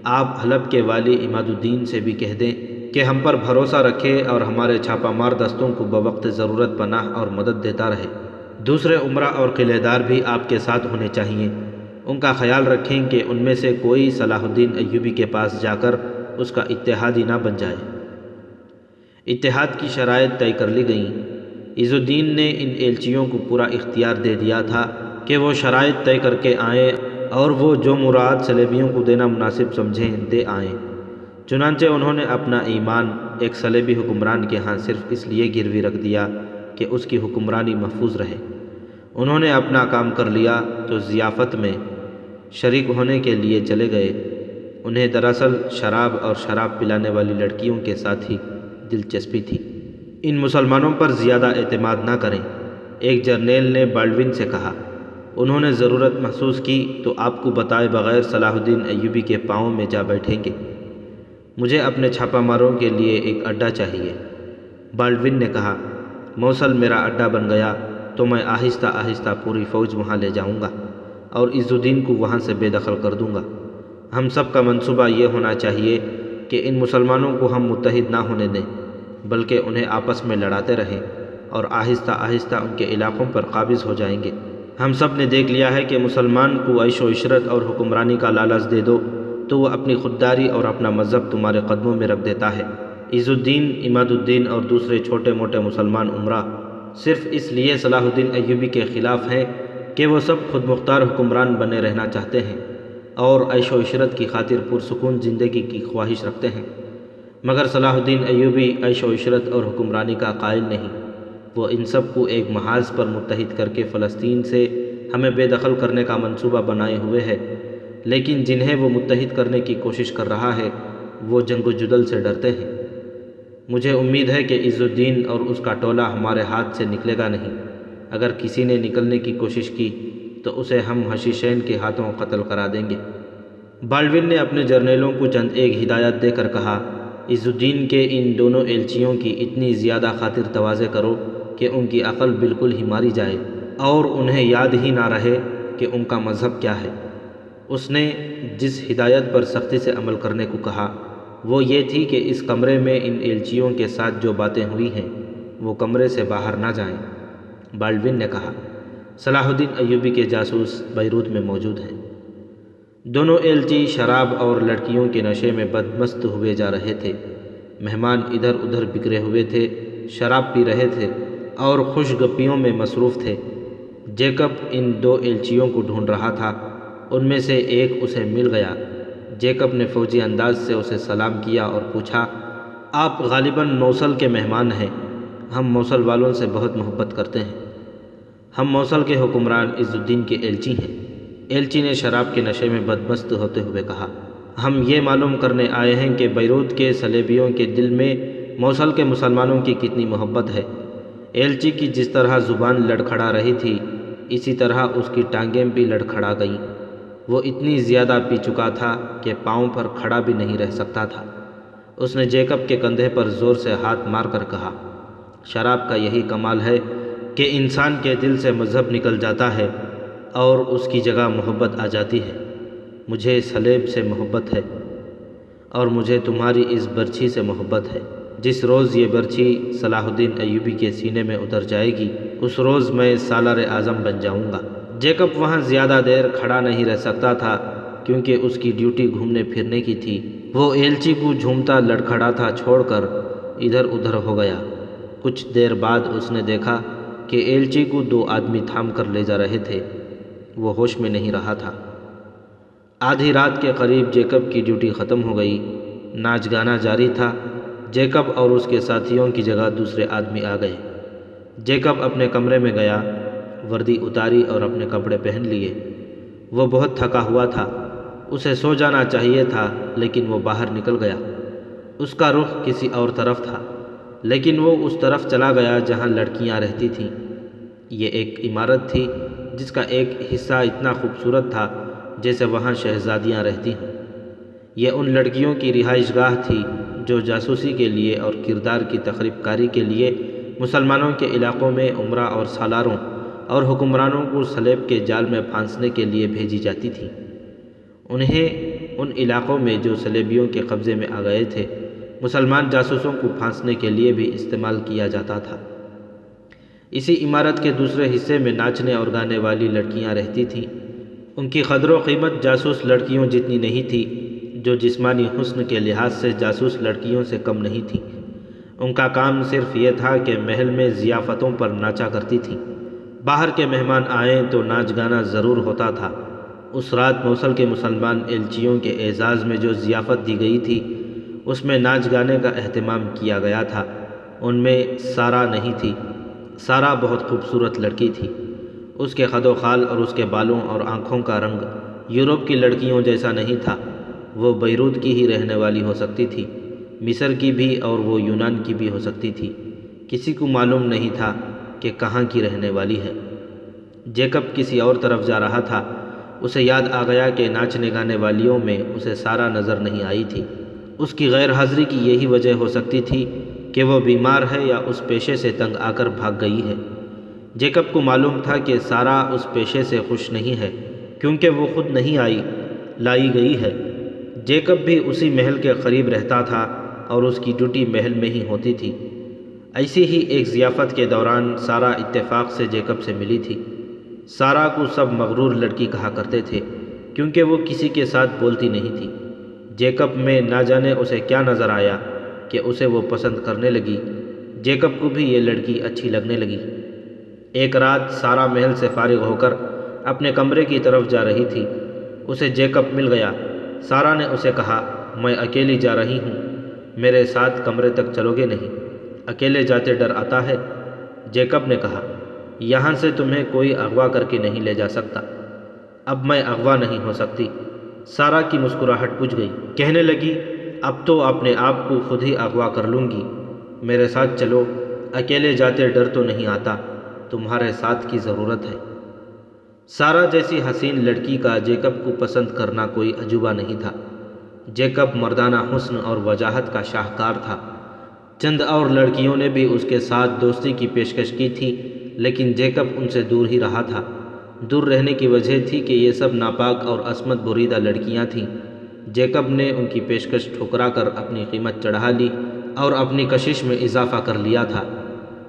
آپ حلب کے والی عماد الدین سے بھی کہہ دیں کہ ہم پر بھروسہ رکھے اور ہمارے چھاپہ مار دستوں کو بوقت ضرورت پناہ اور مدد دیتا رہے۔ دوسرے عمرہ اور قلعے دار بھی آپ کے ساتھ ہونے چاہیے۔ ان کا خیال رکھیں کہ ان میں سے کوئی صلاح الدین ایوبی کے پاس جا کر اس کا اتحادی نہ بن جائے۔ اتحاد کی شرائط طے کر لی گئیں۔ عز الدین نے ان ایلچیوں کو پورا اختیار دے دیا تھا کہ وہ شرائط طے کر کے آئیں اور وہ جو مراد صلیبیوں کو دینا مناسب سمجھیں دے آئیں۔ چنانچہ انہوں نے اپنا ایمان ایک صلیبی حکمران کے ہاں صرف اس لیے گروی رکھ دیا کہ اس کی حکمرانی محفوظ رہے۔ انہوں نے اپنا کام کر لیا تو ضیافت میں شریک ہونے کے لیے چلے گئے۔ انہیں دراصل شراب اور شراب پلانے والی لڑکیوں کے ساتھ ہی دلچسپی تھی۔ ان مسلمانوں پر زیادہ اعتماد نہ کریں، ایک جرنیل نے بالڈون سے کہا۔ انہوں نے ضرورت محسوس کی تو آپ کو بتائے بغیر صلاح الدین ایوبی کے پاؤں میں جا بیٹھیں گے۔ مجھے اپنے چھاپہ ماروں کے لیے ایک اڈا چاہیے۔ بالڈون نے کہا، موصل میرا اڈا بن گیا تو میں آہستہ آہستہ پوری فوج وہاں لے جاؤں گا اور عز الدین کو وہاں سے بے دخل کر دوں گا۔ ہم سب کا منصوبہ یہ ہونا چاہیے کہ ان مسلمانوں کو ہم متحد نہ ہونے دیں، بلکہ انہیں آپس میں لڑاتے رہیں اور آہستہ آہستہ ان کے علاقوں پر قابض ہو جائیں گے۔ ہم سب نے دیکھ لیا ہے کہ مسلمان کو عیش و عشرت اور حکمرانی کا لالچ دے دو تو وہ اپنی خودداری اور اپنا مذہب تمہارے قدموں میں رکھ دیتا ہے۔ عز الدین، عماد الدین اور دوسرے چھوٹے موٹے مسلمان عمرہ صرف اس لیے صلاح الدین ایوبی کے خلاف ہیں کہ وہ سب خود مختار حکمران بنے رہنا چاہتے ہیں اور عیش و عشرت کی خاطر پرسکون زندگی کی خواہش رکھتے ہیں، مگر صلاح الدین ایوبی عیش و عشرت اور حکمرانی کا قائل نہیں۔ وہ ان سب کو ایک محاذ پر متحد کر کے فلسطین سے ہمیں بے دخل کرنے کا منصوبہ بنائے ہوئے ہے، لیکن جنہیں وہ متحد کرنے کی کوشش کر رہا ہے وہ جنگ و جدل سے ڈرتے ہیں۔ مجھے امید ہے کہ عز الدین اور اس کا ٹولہ ہمارے ہاتھ سے نکلے گا نہیں۔ اگر کسی نے نکلنے کی کوشش کی تو اسے ہم حشیشین کے ہاتھوں قتل کرا دیں گے۔ بالڈون نے اپنے جرنیلوں کو چند ایک ہدایت دے کر کہا، عز الدین کے ان دونوں ایلچیوں کی اتنی زیادہ خاطر تواضع کرو کہ ان کی عقل بالکل ہی ماری جائے اور انہیں یاد ہی نہ رہے کہ ان کا مذہب کیا ہے۔ اس نے جس ہدایت پر سختی سے عمل کرنے کو کہا وہ یہ تھی کہ اس کمرے میں ان ایلچیوں کے ساتھ جو باتیں ہوئی ہیں وہ کمرے سے باہر نہ جائیں۔ بالڈون نے کہا، صلاح الدین ایوبی کے جاسوس بیروت میں موجود ہیں۔ دونوں ایلچی شراب اور لڑکیوں کے نشے میں بدمست ہوئے جا رہے تھے۔ مہمان ادھر ادھر بکھرے ہوئے تھے، شراب پی رہے تھے اور خوش گپیوں میں مصروف تھے۔ جیکب ان دو ایلچیوں کو ڈھونڈ رہا تھا۔ ان میں سے ایک اسے مل گیا۔ جیکب نے فوجی انداز سے اسے سلام کیا اور پوچھا، آپ غالباً موصل کے مہمان ہیں؟ ہم موصل والوں سے بہت محبت کرتے ہیں۔ ہم موصل کے حکمران عز الدین کے ایلچی ہیں۔ ایلچی نے شراب کے نشے میں بدمست ہوتے ہوئے کہا، ہم یہ معلوم کرنے آئے ہیں کہ بیروت کے صلیبیوں کے دل میں موصل کے مسلمانوں کی کتنی محبت ہے۔ ایلچی کی جس طرح زبان لڑکھڑا رہی تھی اسی طرح اس کی ٹانگیں بھی لڑکھڑا گئیں۔ وہ اتنی زیادہ پی چکا تھا کہ پاؤں پر کھڑا بھی نہیں رہ سکتا تھا۔ اس نے جیکب کے کندھے پر زور سے ہاتھ مار کر کہا، شراب کا یہی کمال ہے کہ انسان کے دل سے مذہب نکل جاتا ہے اور اس کی جگہ محبت آ جاتی ہے۔ مجھے صلیب سے محبت ہے اور مجھے تمہاری اس برچھی سے محبت ہے۔ جس روز یہ برچھی صلاح الدین ایوبی کے سینے میں اتر جائے گی اس روز میں سالار اعظم بن جاؤں گا۔ جیکب وہاں زیادہ دیر کھڑا نہیں رہ سکتا تھا کیونکہ اس کی ڈیوٹی گھومنے پھرنے کی تھی۔ وہ ایلچی کو جھومتا لڑکھڑاتا چھوڑ کر ادھر ادھر ہو گیا۔ کچھ دیر بعد اس نے دیکھا کہ ایلچی کو 2 آدمی تھام کر لے جا رہے تھے۔ وہ ہوش میں نہیں رہا تھا۔ آدھی رات کے قریب جیکب کی ڈیوٹی ختم ہو گئی۔ ناچ گانا جاری تھا۔ جیکب اور اس کے ساتھیوں کی جگہ دوسرے آدمی آ گئے۔ جیکب اپنے کمرے میں گیا، وردی اتاری اور اپنے کپڑے پہن لیے۔ وہ بہت تھکا ہوا تھا۔ اسے سو جانا چاہیے تھا لیکن وہ باہر نکل گیا۔ اس کا رخ کسی اور طرف تھا لیکن وہ اس طرف چلا گیا جہاں لڑکیاں رہتی تھیں۔ یہ ایک عمارت تھی جس کا ایک حصہ اتنا خوبصورت تھا جیسے وہاں شہزادیاں رہتی ہوں۔ یہ ان لڑکیوں کی رہائش گاہ تھی جو جاسوسی کے لیے اور کردار کی تخریب کاری کے لیے مسلمانوں کے علاقوں میں عمرا اور سالاروں اور حکمرانوں کو صلیب کے جال میں پھانسنے کے لیے بھیجی جاتی تھیں۔ انہیں ان علاقوں میں جو صلیبیوں کے قبضے میں آ گئے تھے مسلمان جاسوسوں کو پھانسنے کے لیے بھی استعمال کیا جاتا تھا۔ اسی عمارت کے دوسرے حصے میں ناچنے اور گانے والی لڑکیاں رہتی تھیں۔ ان کی قدر و قیمت جاسوس لڑکیوں جتنی نہیں تھی جو جسمانی حسن کے لحاظ سے جاسوس لڑکیوں سے کم نہیں تھیں۔ ان کا کام صرف یہ تھا کہ محل میں ضیافتوں پر ناچا کرتی تھیں۔ باہر کے مہمان آئیں تو ناچ گانا ضرور ہوتا تھا۔ اس رات موصل کے مسلمان ایلچیوں کے اعزاز میں جو ضیافت دی گئی تھی اس میں ناچ گانے کا اہتمام کیا گیا تھا۔ ان میں سارا نہیں تھی۔ سارا بہت خوبصورت لڑکی تھی۔ اس کے قد و خال اور اس کے بالوں اور آنکھوں کا رنگ یورپ کی لڑکیوں جیسا نہیں تھا۔ وہ بیروت کی ہی رہنے والی ہو سکتی تھی، مصر کی بھی اور وہ یونان کی بھی ہو سکتی تھی۔ کسی کو معلوم نہیں تھا کہ کہاں کی رہنے والی ہے۔ جیکب کسی اور طرف جا رہا تھا۔ اسے یاد آ گیا کہ ناچنے گانے والیوں میں اسے سارا نظر نہیں آئی تھی۔ اس کی غیر حاضری کی یہی وجہ ہو سکتی تھی کہ وہ بیمار ہے یا اس پیشے سے تنگ آ کر بھاگ گئی ہے۔ جیکب کو معلوم تھا کہ سارا اس پیشے سے خوش نہیں ہے کیونکہ وہ خود نہیں آئی، لائی گئی ہے۔ جیکب بھی اسی محل کے قریب رہتا تھا اور اس کی ڈیوٹی محل میں ہی ہوتی تھی۔ ایسی ہی ایک ضیافت کے دوران سارا اتفاق سے جیکب سے ملی تھی۔ سارا کو سب مغرور لڑکی کہا کرتے تھے کیونکہ وہ کسی کے ساتھ بولتی نہیں تھی۔ جیکب میں نہ جانے اسے کیا نظر آیا کہ اسے وہ پسند کرنے لگی۔ جیکب کو بھی یہ لڑکی اچھی لگنے لگی۔ ایک رات سارا محل سے فارغ ہو کر اپنے کمرے کی طرف جا رہی تھی۔ اسے جیکب مل گیا۔ سارا نے اسے کہا، میں اکیلی جا رہی ہوں، میرے ساتھ کمرے تک چلو گے نہیں؟ اکیلے جاتے ڈر آتا ہے؟ جیکب نے کہا، یہاں سے تمہیں کوئی اغوا کر کے نہیں لے جا سکتا۔ اب میں اغوا نہیں ہو سکتی۔ سارا کی مسکراہٹ بجھ گئی۔ کہنے لگی، اب تو اپنے آپ کو خود ہی اغوا کر لوں گی۔ میرے ساتھ چلو، اکیلے جاتے ڈر تو نہیں آتا، تمہارے ساتھ کی ضرورت ہے۔ سارا جیسی حسین لڑکی کا جیکب کو پسند کرنا کوئی عجوبہ نہیں تھا۔ جیکب مردانہ حسن اور وجاہت کا شاہکار تھا۔ چند اور لڑکیوں نے بھی اس کے ساتھ دوستی کی پیشکش کی تھی لیکن جیکب ان سے دور ہی رہا تھا۔ دور رہنے کی وجہ تھی کہ یہ سب ناپاک اور عصمت بریدہ لڑکیاں تھیں۔ جیکب نے ان کی پیشکش ٹھکرا کر اپنی قیمت چڑھا لی اور اپنی کشش میں اضافہ کر لیا تھا۔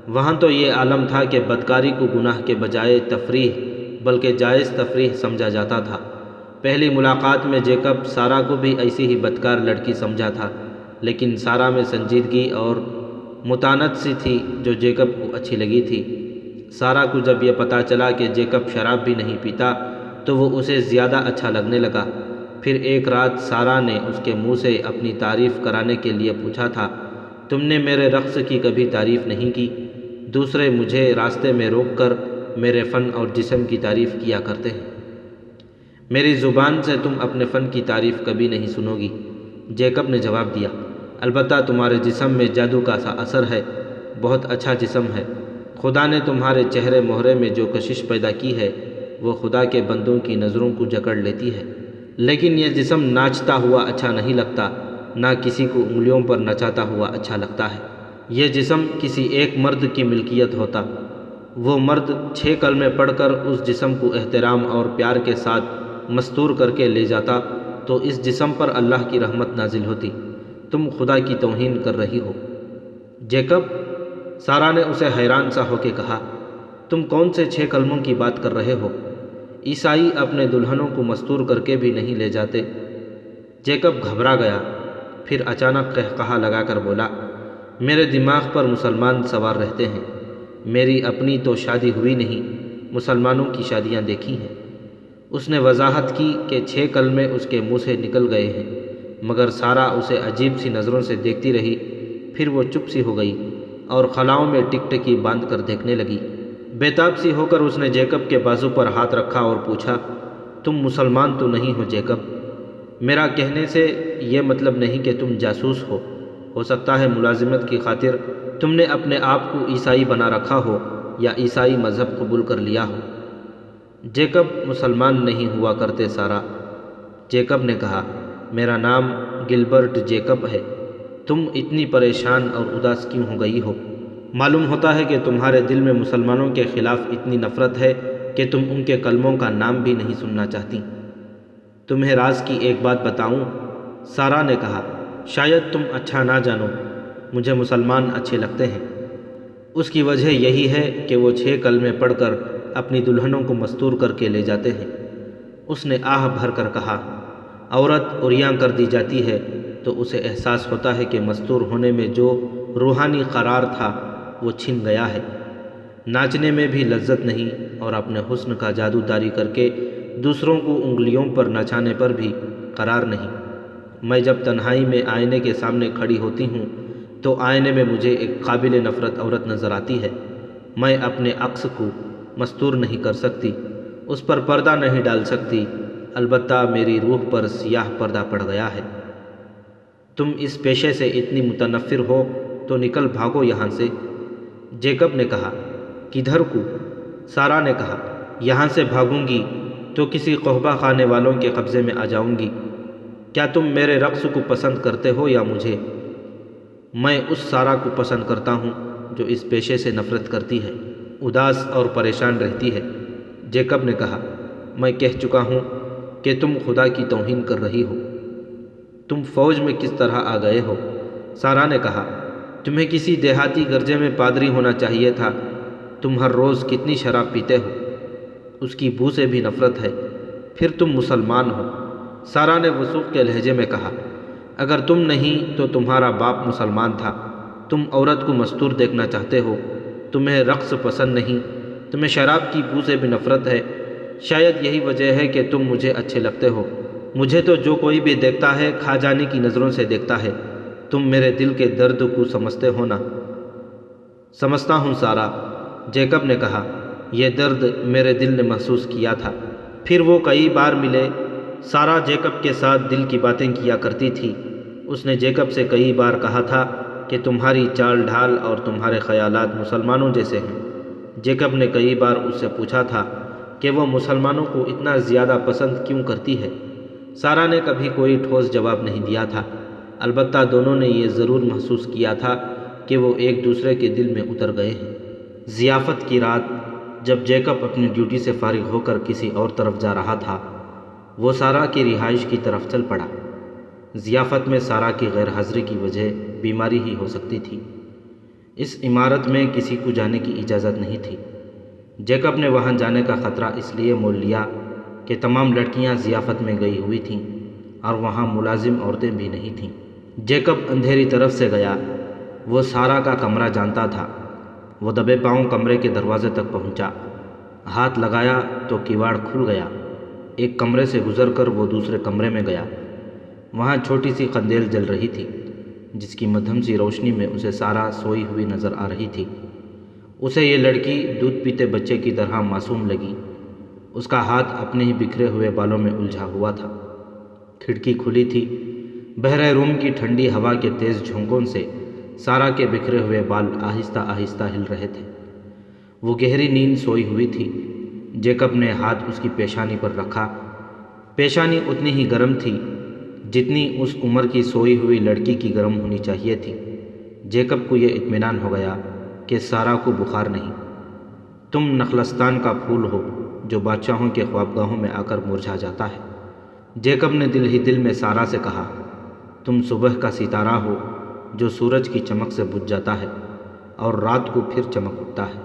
وہاں تو یہ عالم تھا کہ بدکاری کو گناہ کے بجائے تفریح بلکہ جائز تفریح سمجھا جاتا تھا۔ پہلی ملاقات میں جیکب سارا کو بھی ایسی ہی بدکار لڑکی سمجھا تھا لیکن سارا میں سنجیدگی اور متانت سی تھی جو جیکب کو اچھی لگی تھی۔ سارا کو جب یہ پتہ چلا کہ جیکب شراب بھی نہیں پیتا تو وہ اسے زیادہ اچھا لگنے لگا۔ پھر ایک رات سارا نے اس کے منہ سے اپنی تعریف کرانے کے لیے پوچھا تھا، تم نے میرے رقص کی کبھی تعریف نہیں کی؟ دوسرے مجھے راستے میں روک کر میرے فن اور جسم کی تعریف کیا کرتے ہیں، میری زبان سے تم اپنے فن کی تعریف کبھی نہیں سنو گی۔ جیکب نے جواب دیا، البتہ تمہارے جسم میں جادو کا سا اثر ہے، بہت اچھا جسم ہے۔ خدا نے تمہارے چہرے مہرے میں جو کشش پیدا کی ہے وہ خدا کے بندوں کی نظروں کو جکڑ لیتی ہے، لیکن یہ جسم ناچتا ہوا اچھا نہیں لگتا، نہ کسی کو انگلیوں پر نچاتا ہوا اچھا لگتا ہے۔ یہ جسم کسی ایک مرد کی ملکیت ہوتا وہ مرد 6 کلمے پڑھ کر اس جسم کو احترام اور پیار کے ساتھ مستور کر کے لے جاتا تو اس جسم پر اللہ کی رحمت نازل ہوتی۔ تم خدا کی توہین کر رہی ہو۔ جیکب، سارا نے اسے حیران سا ہو کے کہا، تم کون سے 6 کلموں کی بات کر رہے ہو؟ عیسائی اپنے دلہنوں کو مستور کر کے بھی نہیں لے جاتے۔ جیکب گھبرا گیا، پھر اچانک قہقہا لگا کر بولا، میرے دماغ پر مسلمان سوار رہتے ہیں۔ میری اپنی تو شادی ہوئی نہیں، مسلمانوں کی شادیاں دیکھی ہیں۔ اس نے وضاحت کی کہ 6 کلمے اس کے منہ سے نکل گئے ہیں، مگر سارا اسے عجیب سی نظروں سے دیکھتی رہی۔ پھر وہ چپ سی ہو گئی اور خلاؤں میں ٹکٹکی باندھ کر دیکھنے لگی۔ بےتاب سی ہو کر اس نے جیکب کے بازو پر ہاتھ رکھا اور پوچھا، تم مسلمان تو نہیں ہو جیکب؟ میرا کہنے سے یہ مطلب نہیں کہ تم جاسوس ہو سکتا ہے ملازمت کی خاطر تم نے اپنے آپ کو عیسائی بنا رکھا ہو یا عیسائی مذہب قبول کر لیا ہو۔ جیکب مسلمان نہیں ہوا کرتے سارا۔ جیکب نے کہا، میرا نام گلبرٹ جیکب ہے۔ تم اتنی پریشان اور اداس کیوں ہو گئی ہو؟ معلوم ہوتا ہے کہ تمہارے دل میں مسلمانوں کے خلاف اتنی نفرت ہے کہ تم ان کے کلموں کا نام بھی نہیں سننا چاہتی۔ تمہیں راز کی ایک بات بتاؤں؟ سارا نے کہا، شاید تم اچھا نہ جانو، مجھے مسلمان اچھے لگتے ہیں۔ اس کی وجہ یہی ہے کہ وہ 6 کلمے پڑھ کر اپنی دلہنوں کو مستور کر کے لے جاتے ہیں۔ اس نے آہ بھر کر کہا، عورت عریاں کر دی جاتی ہے تو اسے احساس ہوتا ہے کہ مستور ہونے میں جو روحانی قرار تھا وہ چھن گیا ہے۔ ناچنے میں بھی لذت نہیں اور اپنے حسن کا جادو داری کر کے دوسروں کو انگلیوں پر نچانے پر بھی قرار نہیں۔ میں جب تنہائی میں آئینے کے سامنے کھڑی ہوتی ہوں تو آئینے میں مجھے ایک قابل نفرت عورت نظر آتی ہے۔ میں اپنے عکس کو مستور نہیں کر سکتی، اس پر پردہ نہیں ڈال سکتی، البتہ میری روح پر سیاہ پردہ پڑ گیا ہے۔ تم اس پیشے سے اتنی متنفر ہو تو نکل بھاگو یہاں سے۔ جیکب نے کہا، کدھر کو؟ سارا نے کہا، یہاں سے بھاگوں گی تو کسی قحبہ خانے والوں کے قبضے میں آ جاؤں گی۔ کیا تم میرے رقص کو پسند کرتے ہو یا مجھے؟ میں اس سارا کو پسند کرتا ہوں جو اس پیشے سے نفرت کرتی ہے، اداس اور پریشان رہتی ہے۔ جیکب نے کہا، میں کہہ چکا ہوں کہ تم خدا کی توہین کر رہی ہو۔ تم فوج میں کس طرح آ گئے ہو؟ سارا نے کہا، تمہیں کسی دیہاتی گرجے میں پادری ہونا چاہیے تھا۔ تم ہر روز کتنی شراب پیتے ہو، اس کی بو سے بھی نفرت ہے، پھر تم مسلمان ہو۔ سارا نے وثوق کے لہجے میں کہا، اگر تم نہیں تو تمہارا باپ مسلمان تھا۔ تم عورت کو مستور دیکھنا چاہتے ہو، تمہیں رقص پسند نہیں، تمہیں شراب کی بو سے بھی نفرت ہے۔ شاید یہی وجہ ہے کہ تم مجھے اچھے لگتے ہو۔ مجھے تو جو کوئی بھی دیکھتا ہے کھا جانے کی نظروں سے دیکھتا ہے۔ تم میرے دل کے درد کو سمجھتے ہو نا؟ سمجھتا ہوں سارا، جیکب نے کہا، یہ درد میرے دل نے محسوس کیا تھا۔ پھر وہ کئی بار ملے۔ سارا جیکب کے ساتھ دل کی باتیں کیا کرتی تھی۔ اس نے جیکب سے کئی بار کہا تھا کہ تمہاری چال ڈھال اور تمہارے خیالات مسلمانوں جیسے ہیں۔ جیکب نے کئی بار اس سے پوچھا تھا کہ وہ مسلمانوں کو اتنا زیادہ پسند کیوں کرتی ہے۔ سارا نے کبھی کوئی ٹھوس جواب نہیں دیا تھا، البتہ دونوں نے یہ ضرور محسوس کیا تھا کہ وہ ایک دوسرے کے دل میں اتر گئے ہیں۔ ضیافت کی رات، جب جیکب اپنی ڈیوٹی سے فارغ ہو کر کسی اور طرف جا رہا تھا، وہ سارا کی رہائش کی طرف چل پڑا۔ ضیافت میں سارا کی غیر حاضری کی وجہ بیماری ہی ہو سکتی تھی۔ اس عمارت میں کسی کو جانے کی اجازت نہیں تھی۔ جیکب نے وہاں جانے کا خطرہ اس لیے مول لیا کہ تمام لڑکیاں ضیافت میں گئی ہوئی تھیں اور وہاں ملازم عورتیں بھی نہیں تھیں۔ جیکب اندھیری طرف سے گیا۔ وہ سارا کا کمرہ جانتا تھا۔ وہ دبے پاؤں کمرے کے دروازے تک پہنچا۔ ہاتھ لگایا تو کیواڑ کھل گیا۔ ایک کمرے سے گزر کر وہ دوسرے کمرے میں گیا۔ وہاں چھوٹی سی قندیل جل رہی تھی، جس کی مدھم سی روشنی میں اسے سارا سوئی ہوئی نظر آ رہی تھی۔ اسے یہ لڑکی دودھ پیتے بچے کی طرح معصوم لگی۔ اس کا ہاتھ اپنے ہی بکھرے ہوئے بالوں میں الجھا ہوا تھا۔ کھڑکی کھلی تھی۔ بحرے روم کی ٹھنڈی ہوا کے تیز جھونکوں سے سارا کے بکھرے ہوئے بال آہستہ آہستہ ہل رہے تھے۔ وہ گہری نیند سوئی ہوئی تھی۔ جیکب نے ہاتھ اس کی پیشانی پر رکھا۔ پیشانی اتنی ہی گرم تھی جتنی اس عمر کی سوئی ہوئی لڑکی کی گرم ہونی چاہیے تھی۔ جیکب کو یہ اطمینان ہو گیا کہ سارا کو بخار نہیں۔ تم نخلستان کا پھول ہو جو بادشاہوں کے خوابگاہوں میں آ کر مرجھا جاتا ہے۔ جیکب نے دل ہی دل میں سارہ سے کہا، تم صبح کا ستارہ ہو جو سورج کی چمک سے بجھ جاتا ہے اور رات کو پھر چمک اٹھتا ہے۔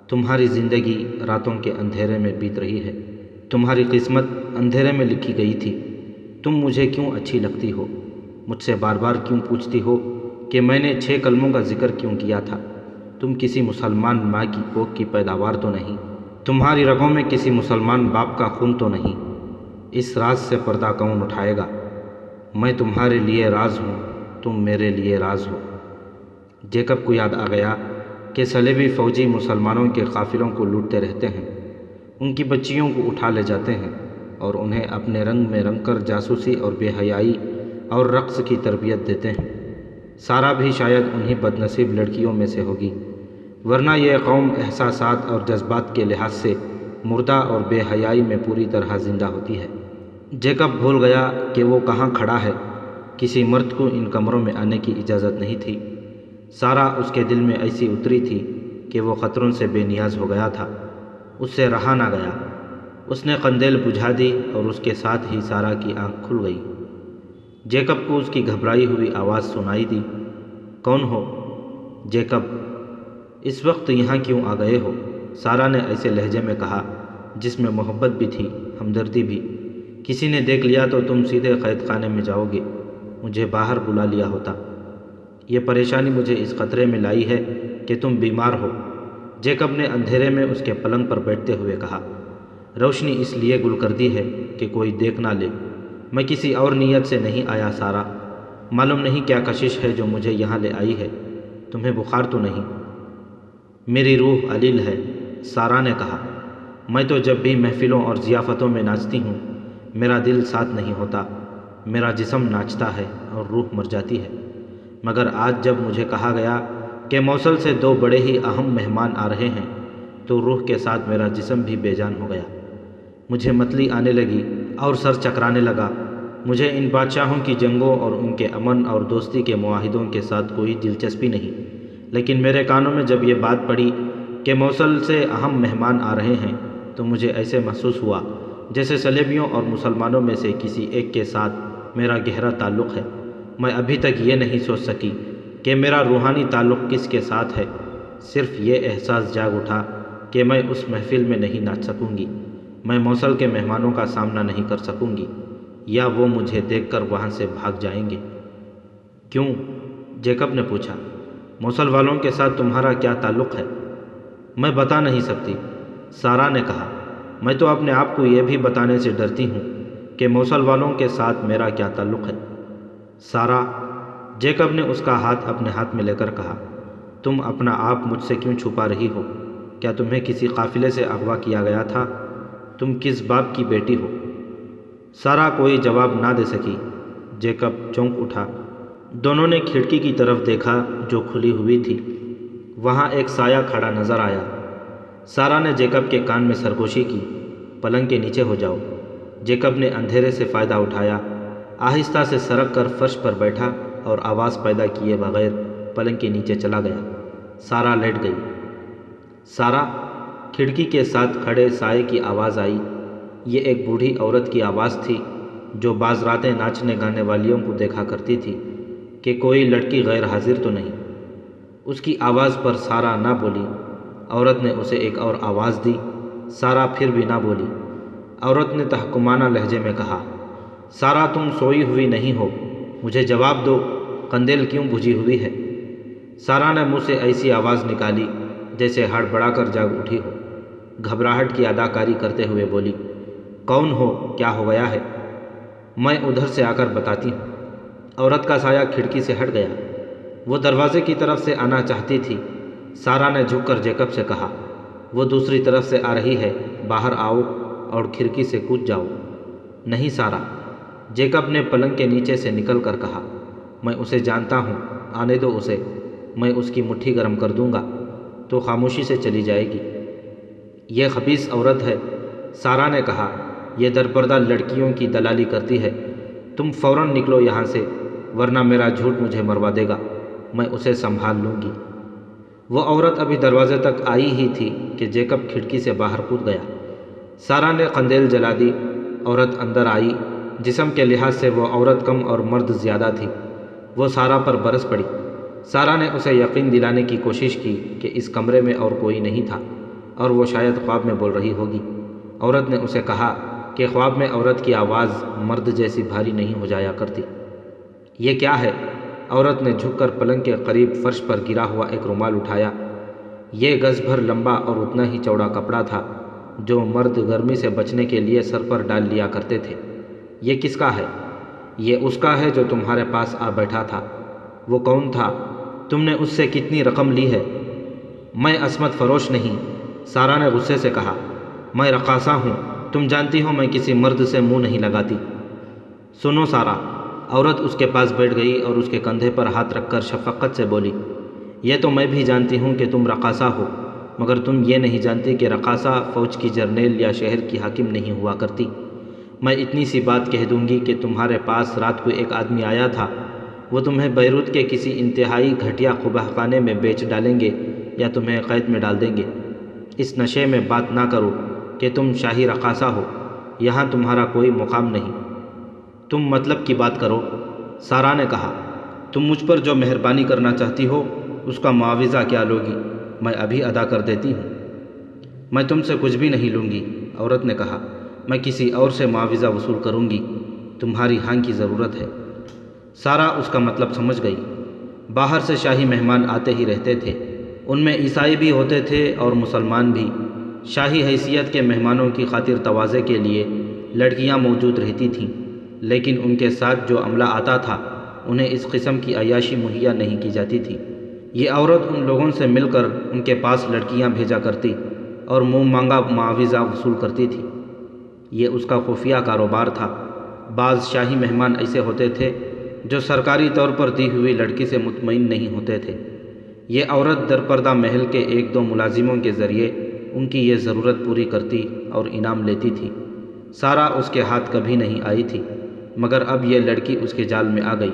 تمہاری زندگی راتوں کے اندھیرے میں بیت رہی ہے، تمہاری قسمت اندھیرے میں لکھی گئی تھی۔ تم مجھے کیوں اچھی لگتی ہو؟ مجھ سے بار بار کیوں پوچھتی ہو کہ میں نے 6 کلموں کا ذکر کیوں کیا تھا؟ تم کسی مسلمان ماں کی کوکھ کی پیداوار تو نہیں، تمہاری رگوں میں کسی مسلمان باپ کا خون تو نہیں۔ اس راز سے پردہ کون اٹھائے گا؟ میں تمہارے لیے راز ہوں، تم میرے لیے راز ہو۔ جیکب کو یاد آ گیا کہ صلیبی فوجی مسلمانوں کے قافلوں کو لوٹتے رہتے ہیں، ان کی بچیوں کو اٹھا لے جاتے ہیں اور انہیں اپنے رنگ میں رنگ کر جاسوسی اور بے حیائی اور رقص کی تربیت دیتے ہیں۔ سارہ بھی شاید انہی بد نصیب لڑکیوں میں سے ہوگی، ورنہ یہ قوم احساسات اور جذبات کے لحاظ سے مردہ اور بے حیائی میں پوری طرح زندہ ہوتی ہے۔ جیکب بھول گیا کہ وہ کہاں کھڑا ہے، کسی مرد کو ان کمروں میں آنے کی اجازت نہیں تھی۔ سارہ اس کے دل میں ایسی اتری تھی کہ وہ خطروں سے بے نیاز ہو گیا تھا، اس سے رہا نہ گیا۔ اس نے قندیل بجھا دی اور اس کے ساتھ ہی سارہ کی آنکھ کھل گئی۔ جیکب کو اس کی گھبرائی ہوئی آواز سنائی دی، کون ہو؟ جیکب، اس وقت یہاں کیوں آ گئے ہو؟ سارہ نے ایسے لہجے میں کہا جس میں محبت بھی تھی، ہمدردی بھی۔ کسی نے دیکھ لیا تو تم سیدھے قید خانے میں جاؤ گے، مجھے باہر بلا لیا ہوتا۔ یہ پریشانی مجھے اس خطرے میں لائی ہے کہ تم بیمار ہو۔ جیکب نے اندھیرے میں اس کے پلنگ پر بیٹھتے ہوئے کہا، روشنی اس لیے گل کر دی ہے کہ کوئی دیکھ نہ لے، میں کسی اور نیت سے نہیں آیا سارہ۔ معلوم نہیں کیا کشش ہے جو مجھے یہاں لے آئی ہے، تمہیں بخار تو نہیں؟ میری روح علیل ہے، سارہ نے کہا۔ میں تو جب بھی محفلوں اور ضیافتوں میں ناچتی ہوں میرا دل ساتھ نہیں ہوتا، میرا جسم ناچتا ہے اور روح مر جاتی ہے، مگر آج جب مجھے کہا گیا کہ موصل سے 2 بڑے ہی اہم مہمان آ رہے ہیں تو روح کے ساتھ میرا جسم بھی بے جان ہو گیا۔ مجھے متلی آنے لگی اور سر چکرانے لگا۔ مجھے ان بادشاہوں کی جنگوں اور ان کے امن اور دوستی کے معاہدوں کے ساتھ کوئی دلچسپی نہیں، لیکن میرے کانوں میں جب یہ بات پڑی کہ موصل سے اہم مہمان آ رہے ہیں تو مجھے ایسے محسوس ہوا جیسے صلیبیوں اور مسلمانوں میں سے کسی ایک کے ساتھ میرا گہرا تعلق ہے۔ میں ابھی تک یہ نہیں سوچ سکی کہ میرا روحانی تعلق کس کے ساتھ ہے، صرف یہ احساس جاگ اٹھا کہ میں اس محفل میں نہیں ناچ سکوں گی، میں موصل کے مہمانوں کا سامنا نہیں کر سکوں گی، یا وہ مجھے دیکھ کر وہاں سے بھاگ جائیں گے۔ کیوں؟ جیکب نے پوچھا، موصل والوں کے ساتھ تمہارا کیا تعلق ہے؟ میں بتا نہیں سکتی، سارہ نے کہا۔ میں تو اپنے آپ کو یہ بھی بتانے سے ڈرتی ہوں کہ موصل والوں کے ساتھ میرا کیا تعلق ہے۔ سارہ، جیکب نے اس کا ہاتھ اپنے ہاتھ میں لے کر کہا، تم اپنا آپ مجھ سے کیوں چھپا رہی ہو؟ کیا تمہیں کسی قافلے سے اغوا کیا گیا تھا؟ تم کس باپ کی بیٹی ہو؟ سارہ کوئی جواب نہ دے سکی۔ جیکب چونک اٹھا۔ دونوں نے کھڑکی کی طرف دیکھا جو کھلی ہوئی تھی، وہاں ایک سایہ کھڑا نظر آیا۔ سارہ نے جیکب کے کان میں سرگوشی کی، پلنگ کے نیچے ہو جاؤ۔ جیکب نے اندھیرے سے فائدہ اٹھایا، آہستہ سے سرک کر فرش پر بیٹھا اور آواز پیدا کیے بغیر پلنگ کے نیچے چلا گیا۔ سارہ لیٹ گئی۔ سارہ، کھڑکی کے ساتھ کھڑے سائے کی آواز آئی۔ یہ ایک بوڑھی عورت کی آواز تھی جو بعض راتیں ناچنے گانے والیوں کو دیکھا کرتی تھی کہ کوئی لڑکی غیر حاضر تو نہیں۔ اس کی آواز پر سارہ نہ بولی۔ عورت نے اسے ایک اور آواز دی، سارہ پھر بھی نہ بولی۔ عورت نے تحکمانہ لہجے میں کہا، سارہ تم سوئی ہوئی نہیں ہو، مجھے جواب دو، قندیل کیوں بجھی ہوئی ہے؟ سارہ نے منہ سے ایسی آواز نکالی جیسے ہڑبڑا کر جاگ اٹھی ہو۔ گھبراہٹ کی اداکاری کرتے ہوئے بولی، کون ہو؟ کیا ہو گیا ہے؟ میں ادھر سے آ کر بتاتی ہوں۔ عورت کا سایہ کھڑکی سے ہٹ گیا، وہ دروازے کی طرف سے آنا چاہتی تھی۔ سارہ نے جھک کر جیکب سے کہا، وہ دوسری طرف سے آ رہی ہے، باہر آؤ اور کھڑکی سے کود جاؤ۔ نہیں سارہ، جیکب نے پلنگ کے نیچے سے نکل کر کہا، میں اسے جانتا ہوں، آنے دو اسے، میں اس کی مٹھی گرم کر دوں گا تو خاموشی سے چلی جائے گی۔ یہ خبیث عورت ہے، سارہ نے کہا، یہ درپردہ لڑکیوں کی دلالی کرتی ہے۔ تم فوراً نکلو یہاں سے ورنہ میرا جھوٹ مجھے مروا دے گا، میں اسے سنبھال لوں گی۔ وہ عورت ابھی دروازے تک آئی ہی تھی کہ جیکب کھڑکی سے باہر کود گیا۔ سارا نے قندیل جلا دی۔ عورت اندر آئی۔ جسم کے لحاظ سے وہ عورت کم اور مرد زیادہ تھی۔ وہ سارا پر برس پڑی۔ سارا نے اسے یقین دلانے کی کوشش کی کہ اس کمرے میں اور کوئی نہیں تھا اور وہ شاید خواب میں بول رہی ہوگی۔ عورت نے اسے کہا کہ خواب میں عورت کی آواز مرد جیسی بھاری نہیں ہو جایا کرتی۔ یہ کیا ہے؟ عورت نے جھک کر پلنگ کے قریب فرش پر گرا ہوا ایک رومال اٹھایا۔ یہ گز بھر لمبا اور اتنا ہی چوڑا کپڑا تھا جو مرد گرمی سے بچنے کے لیے سر پر ڈال لیا کرتے تھے۔ یہ کس کا ہے؟ یہ اس کا ہے جو تمہارے پاس آ بیٹھا تھا۔ وہ کون تھا؟ تم نے اس سے کتنی رقم لی ہے؟ میں عصمت فروش نہیں، سارا نے غصے سے کہا۔ میں رقاصہ ہوں، تم جانتی ہو میں کسی مرد سے منہ نہیں لگاتی۔ سنو سارا، عورت اس کے پاس بیٹھ گئی اور اس کے کندھے پر ہاتھ رکھ کر شفقت سے بولی، یہ تو میں بھی جانتی ہوں کہ تم رقاصہ ہو، مگر تم یہ نہیں جانتی کہ رقاصہ فوج کی جرنیل یا شہر کی حاکم نہیں ہوا کرتی۔ میں اتنی سی بات کہہ دوں گی کہ تمہارے پاس رات کو ایک آدمی آیا تھا، وہ تمہیں بیروت کے کسی انتہائی گھٹیا قبہ خانے میں بیچ ڈالیں گے یا تمہیں قید میں ڈال دیں گے۔ اس نشے میں بات نہ کرو کہ تم شاہی رقاصہ ہو، یہاں تمہارا کوئی مقام نہیں۔ تم مطلب کی بات کرو، سارا نے کہا۔ تم مجھ پر جو مہربانی کرنا چاہتی ہو اس کا معاوضہ کیا لوگی؟ میں ابھی ادا کر دیتی ہوں۔ میں تم سے کچھ بھی نہیں لوں گی، عورت نے کہا۔ میں کسی اور سے معاوضہ وصول کروں گی، تمہاری ہاں کی ضرورت ہے۔ سارا اس کا مطلب سمجھ گئی۔ باہر سے شاہی مہمان آتے ہی رہتے تھے، ان میں عیسائی بھی ہوتے تھے اور مسلمان بھی۔ شاہی حیثیت کے مہمانوں کی خاطر تواضع کے لیے لڑکیاں موجود رہتی تھیں، لیکن ان کے ساتھ جو عملہ آتا تھا انہیں اس قسم کی عیاشی مہیا نہیں کی جاتی تھی۔ یہ عورت ان لوگوں سے مل کر ان کے پاس لڑکیاں بھیجا کرتی اور منہ مانگا معاوضہ وصول کرتی تھی۔ یہ اس کا خفیہ کاروبار تھا۔ بعض شاہی مہمان ایسے ہوتے تھے جو سرکاری طور پر دی ہوئی لڑکی سے مطمئن نہیں ہوتے تھے۔ یہ عورت درپردہ محل کے ایک دو ملازموں کے ذریعے ان کی یہ ضرورت پوری کرتی اور انعام لیتی تھی۔ سارا اس کے ہاتھ کبھی نہیں آئی تھی، مگر اب یہ لڑکی اس کے جال میں آ گئی۔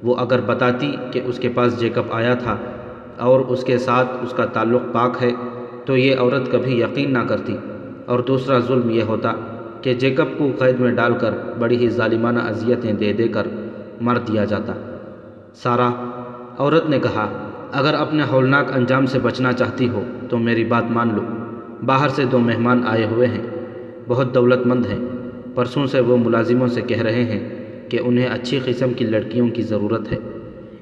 وہ اگر بتاتی کہ اس کے پاس جیکب آیا تھا اور اس کے ساتھ اس کا تعلق پاک ہے تو یہ عورت کبھی یقین نہ کرتی، اور دوسرا ظلم یہ ہوتا کہ جیکب کو قید میں ڈال کر بڑی ہی ظالمانہ اذیتیں دے دے کر مار دیا جاتا۔ سارا، عورت نے کہا، اگر اپنے ہولناک انجام سے بچنا چاہتی ہو تو میری بات مان لو۔ باہر سے دو مہمان آئے ہوئے ہیں، بہت دولت مند ہیں۔ پرسوں سے وہ ملازموں سے کہہ رہے ہیں کہ انہیں اچھی قسم کی لڑکیوں کی ضرورت ہے۔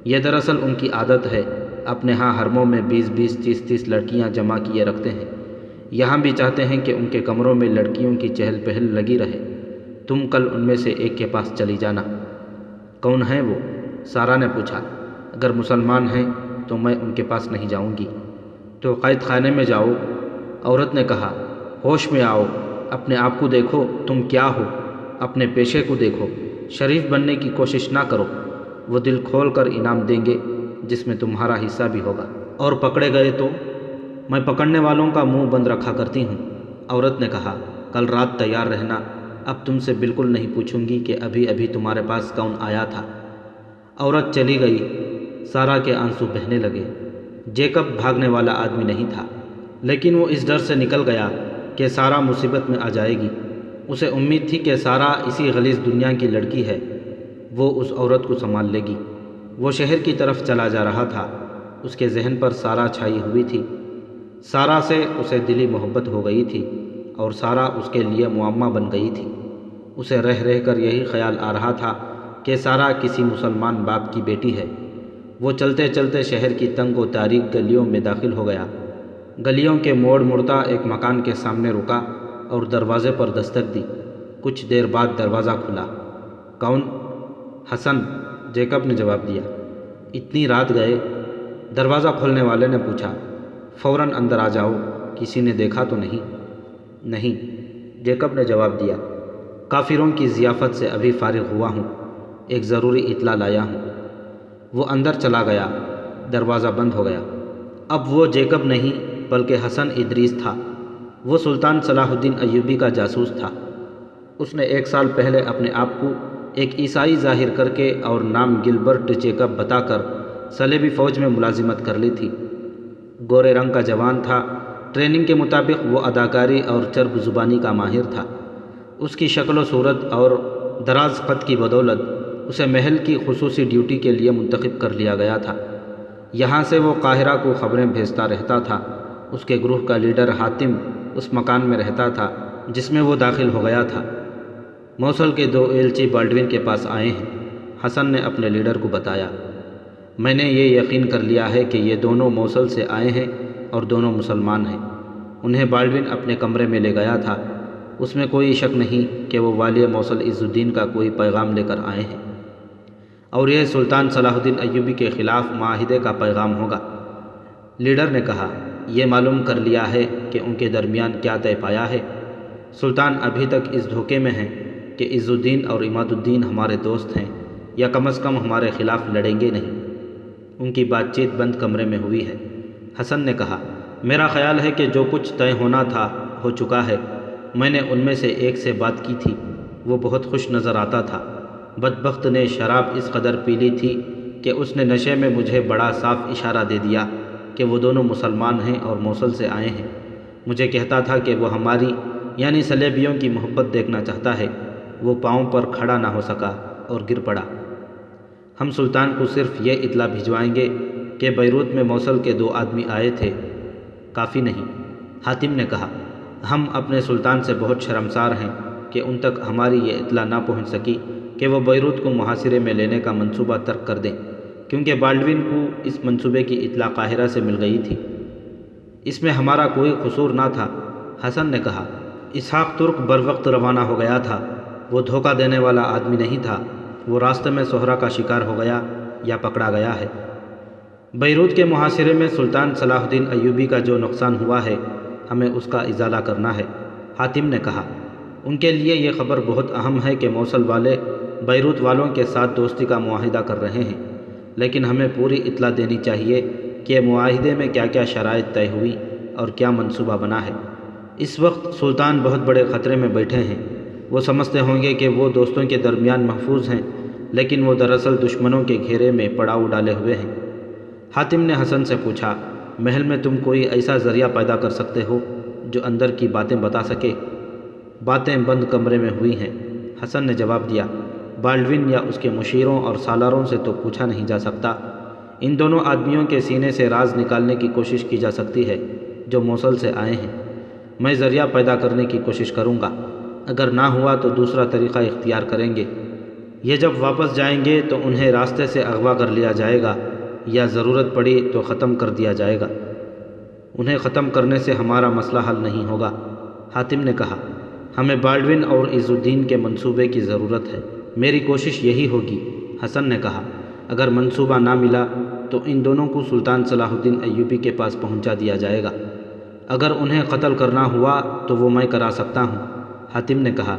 یہ دراصل ان کی عادت ہے، اپنے ہاں حرموں میں 20 30 لڑکیاں جمع کیے رکھتے ہیں۔ یہاں بھی چاہتے ہیں کہ ان کے کمروں میں لڑکیوں کی چہل پہل لگی رہے۔ تم کل ان میں سے ایک کے پاس چلی جانا۔ کون ہیں وہ؟ سارا نے پوچھا۔ اگر مسلمان ہیں تو میں ان کے پاس نہیں جاؤں گی۔ تو قید خانے میں جاؤ، عورت نے کہا۔ ہوش میں آؤ، اپنے آپ کو دیکھو، تم کیا ہو؟ اپنے پیشے کو دیکھو، شریف بننے کی کوشش نہ کرو۔ وہ دل کھول کر انعام دیں گے جس میں تمہارا حصہ بھی ہوگا، اور پکڑے گئے تو؟ میں پکڑنے والوں کا منہ بند رکھا کرتی ہوں، عورت نے کہا۔ کل رات تیار رہنا، اب تم سے بالکل نہیں پوچھوں گی کہ ابھی ابھی تمہارے پاس کون آیا تھا۔ عورت چلی گئی۔ سارا کے آنسو بہنے لگے۔ جیکب بھاگنے والا آدمی نہیں تھا، لیکن وہ اس ڈر سے نکل گیا کہ سارا مصیبت میں آ جائے گی۔ اسے امید تھی کہ سارا اسی غلیظ دنیا کی لڑکی ہے، وہ اس عورت کو سنبھال لے گی۔ وہ شہر کی طرف چلا جا رہا تھا، اس کے ذہن پر سارا چھائی ہوئی تھی۔ سارا سے اسے دلی محبت ہو گئی تھی اور سارا اس کے لیے معمہ بن گئی تھی۔ اسے رہ رہ کر یہی خیال آ رہا تھا کہ سارا کسی مسلمان باپ کی بیٹی ہے۔ وہ چلتے چلتے شہر کی تنگ و تاریک گلیوں میں داخل ہو گیا۔ گلیوں کے موڑ مڑتا ایک مکان کے سامنے رکا اور دروازے پر دستک دی۔ کچھ دیر بعد دروازہ کھلا۔ کون؟ حسن، جیکب نے جواب دیا۔ اتنی رات گئے؟ دروازہ کھولنے والے نے پوچھا۔ فوراً اندر آ جاؤ، کسی نے دیکھا تو نہیں؟ نہیں، جیکب نے جواب دیا۔ کافروں کی ضیافت سے ابھی فارغ ہوا ہوں، ایک ضروری اطلاع لایا ہوں۔ وہ اندر چلا گیا۔ دروازہ بند ہو گیا۔ اب وہ جیکب نہیں بلکہ حسن ادریس تھا۔ وہ سلطان صلاح الدین ایوبی کا جاسوس تھا۔ اس نے 1 سال پہلے اپنے آپ کو ایک عیسائی ظاہر کر کے اور نام گلبرٹ جیکب بتا کر صلیبی فوج میں ملازمت کر لی تھی۔ گورے رنگ کا جوان تھا۔ ٹریننگ کے مطابق وہ اداکاری اور چرب زبانی کا ماہر تھا۔ اس کی شکل و صورت اور دراز قد کی بدولت اسے محل کی خصوصی ڈیوٹی کے لیے منتخب کر لیا گیا تھا۔ یہاں سے وہ قاہرہ کو خبریں بھیجتا رہتا تھا۔ اس کے گروہ کا لیڈر حاتم اس مکان میں رہتا تھا جس میں وہ داخل ہو گیا تھا۔ موصل کے 2 ایلچی بالڈوین کے پاس آئے ہیں، حسن نے اپنے لیڈر کو بتایا۔ میں نے یہ یقین کر لیا ہے کہ یہ دونوں موصل سے آئے ہیں اور دونوں مسلمان ہیں۔ انہیں بالڈوین اپنے کمرے میں لے گیا تھا۔ اس میں کوئی شک نہیں کہ وہ والی موصل عز الدین کا کوئی پیغام لے کر آئے ہیں، اور یہ سلطان صلاح الدین ایوبی کے خلاف معاہدے کا پیغام ہوگا۔ لیڈر نے کہا، یہ معلوم کر لیا ہے کہ ان کے درمیان کیا طے پایا ہے؟ سلطان ابھی تک اس دھوکے میں ہیں کہ عز الدین اور عماد الدین ہمارے دوست ہیں، یا کم از کم ہمارے خلاف لڑیں گے نہیں۔ ان کی بات چیت بند کمرے میں ہوئی ہے۔ حسن نے کہا، میرا خیال ہے کہ جو کچھ طے ہونا تھا ہو چکا ہے۔ میں نے ان میں سے ایک سے بات کی تھی، وہ بہت خوش نظر آتا تھا۔ بدبخت نے شراب اس قدر پی لی تھی کہ اس نے نشے میں مجھے بڑا صاف اشارہ دے دیا کہ وہ دونوں مسلمان ہیں اور موصل سے آئے ہیں۔ مجھے کہتا تھا کہ وہ ہماری یعنی سلیبیوں کی محبت دیکھنا چاہتا ہے۔ وہ پاؤں پر کھڑا نہ ہو سکا اور گر پڑا۔ ہم سلطان کو صرف یہ اطلاع بھجوائیں گے کہ بیروت میں موصل کے 2 آدمی آئے تھے، کافی نہیں۔ حاتم نے کہا، ہم اپنے سلطان سے بہت شرمسار ہیں کہ ان تک ہماری یہ اطلاع نہ پہنچ سکی کہ وہ بیروت کو محاصرے میں لینے کا منصوبہ ترک کر دیں، کیونکہ بالڈوین کو اس منصوبے کی اطلاع قاہرہ سے مل گئی تھی۔ اس میں ہمارا کوئی قصور نہ تھا، حسن نے کہا۔ اسحاق ترک بروقت روانہ ہو گیا تھا۔ وہ دھوکہ دینے والا آدمی نہیں تھا۔ وہ راستے میں سہرا کا شکار ہو گیا یا پکڑا گیا ہے۔ بیروت کے محاصرے میں سلطان صلاح الدین ایوبی کا جو نقصان ہوا ہے، ہمیں اس کا ازالہ کرنا ہے، حاتم نے کہا۔ ان کے لیے یہ خبر بہت اہم ہے کہ موصل والے بیروت والوں کے ساتھ دوستی کا معاہدہ کر رہے ہیں، لیکن ہمیں پوری اطلاع دینی چاہیے کہ معاہدے میں کیا کیا شرائط طے ہوئی اور کیا منصوبہ بنا ہے۔ اس وقت سلطان بہت بڑے خطرے میں بیٹھے ہیں۔ وہ سمجھتے ہوں گے کہ وہ دوستوں کے درمیان محفوظ ہیں، لیکن وہ دراصل دشمنوں کے گھیرے میں پڑاؤ ڈالے ہوئے ہیں۔ حاتم نے حسن سے پوچھا، محل میں تم کوئی ایسا ذریعہ پیدا کر سکتے ہو جو اندر کی باتیں بتا سکے؟ باتیں بند کمرے میں ہوئی ہیں، حسن نے جواب دیا۔ بالڈوین یا اس کے مشیروں اور سالاروں سے تو پوچھا نہیں جا سکتا۔ ان دونوں آدمیوں کے سینے سے راز نکالنے کی کوشش کی جا سکتی ہے جو موصل سے آئے ہیں۔ میں ذریعہ پیدا کرنے کی کوشش کروں گا، اگر نہ ہوا تو دوسرا طریقہ اختیار کریں گے۔ یہ جب واپس جائیں گے تو انہیں راستے سے اغوا کر لیا جائے گا، یا ضرورت پڑی تو ختم کر دیا جائے گا۔ انہیں ختم کرنے سے ہمارا مسئلہ حل نہیں ہوگا، حاتم نے کہا۔ ہمیں بالڈوین اور عز الدین کے منصوبے کی ضرورت ہے۔ میری کوشش یہی ہوگی، حسن نے کہا۔ اگر منصوبہ نہ ملا تو ان دونوں کو سلطان صلاح الدین ایوبی کے پاس پہنچا دیا جائے گا۔ اگر انہیں قتل کرنا ہوا تو وہ میں کرا سکتا ہوں، حاتم نے کہا۔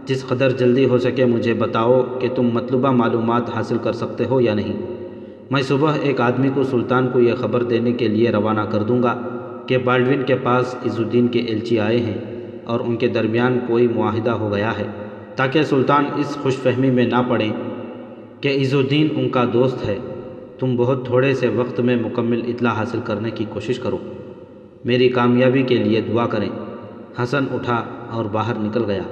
جس قدر جلدی ہو سکے مجھے بتاؤ کہ تم مطلوبہ معلومات حاصل کر سکتے ہو یا نہیں۔ میں صبح ایک آدمی کو سلطان کو یہ خبر دینے کے لیے روانہ کر دوں گا کہ بالڈوین کے پاس عز الدین کے ایلچی آئے ہیں اور ان کے درمیان کوئی معاہدہ ہو گیا ہے، تاکہ سلطان اس خوش فہمی میں نہ پڑیں کہ عز الدین ان کا دوست ہے۔ تم بہت تھوڑے سے وقت میں مکمل اطلاع حاصل کرنے کی کوشش کرو۔ میری کامیابی کے لیے دعا کریں۔ حسن اٹھا اور باہر نکل گیا۔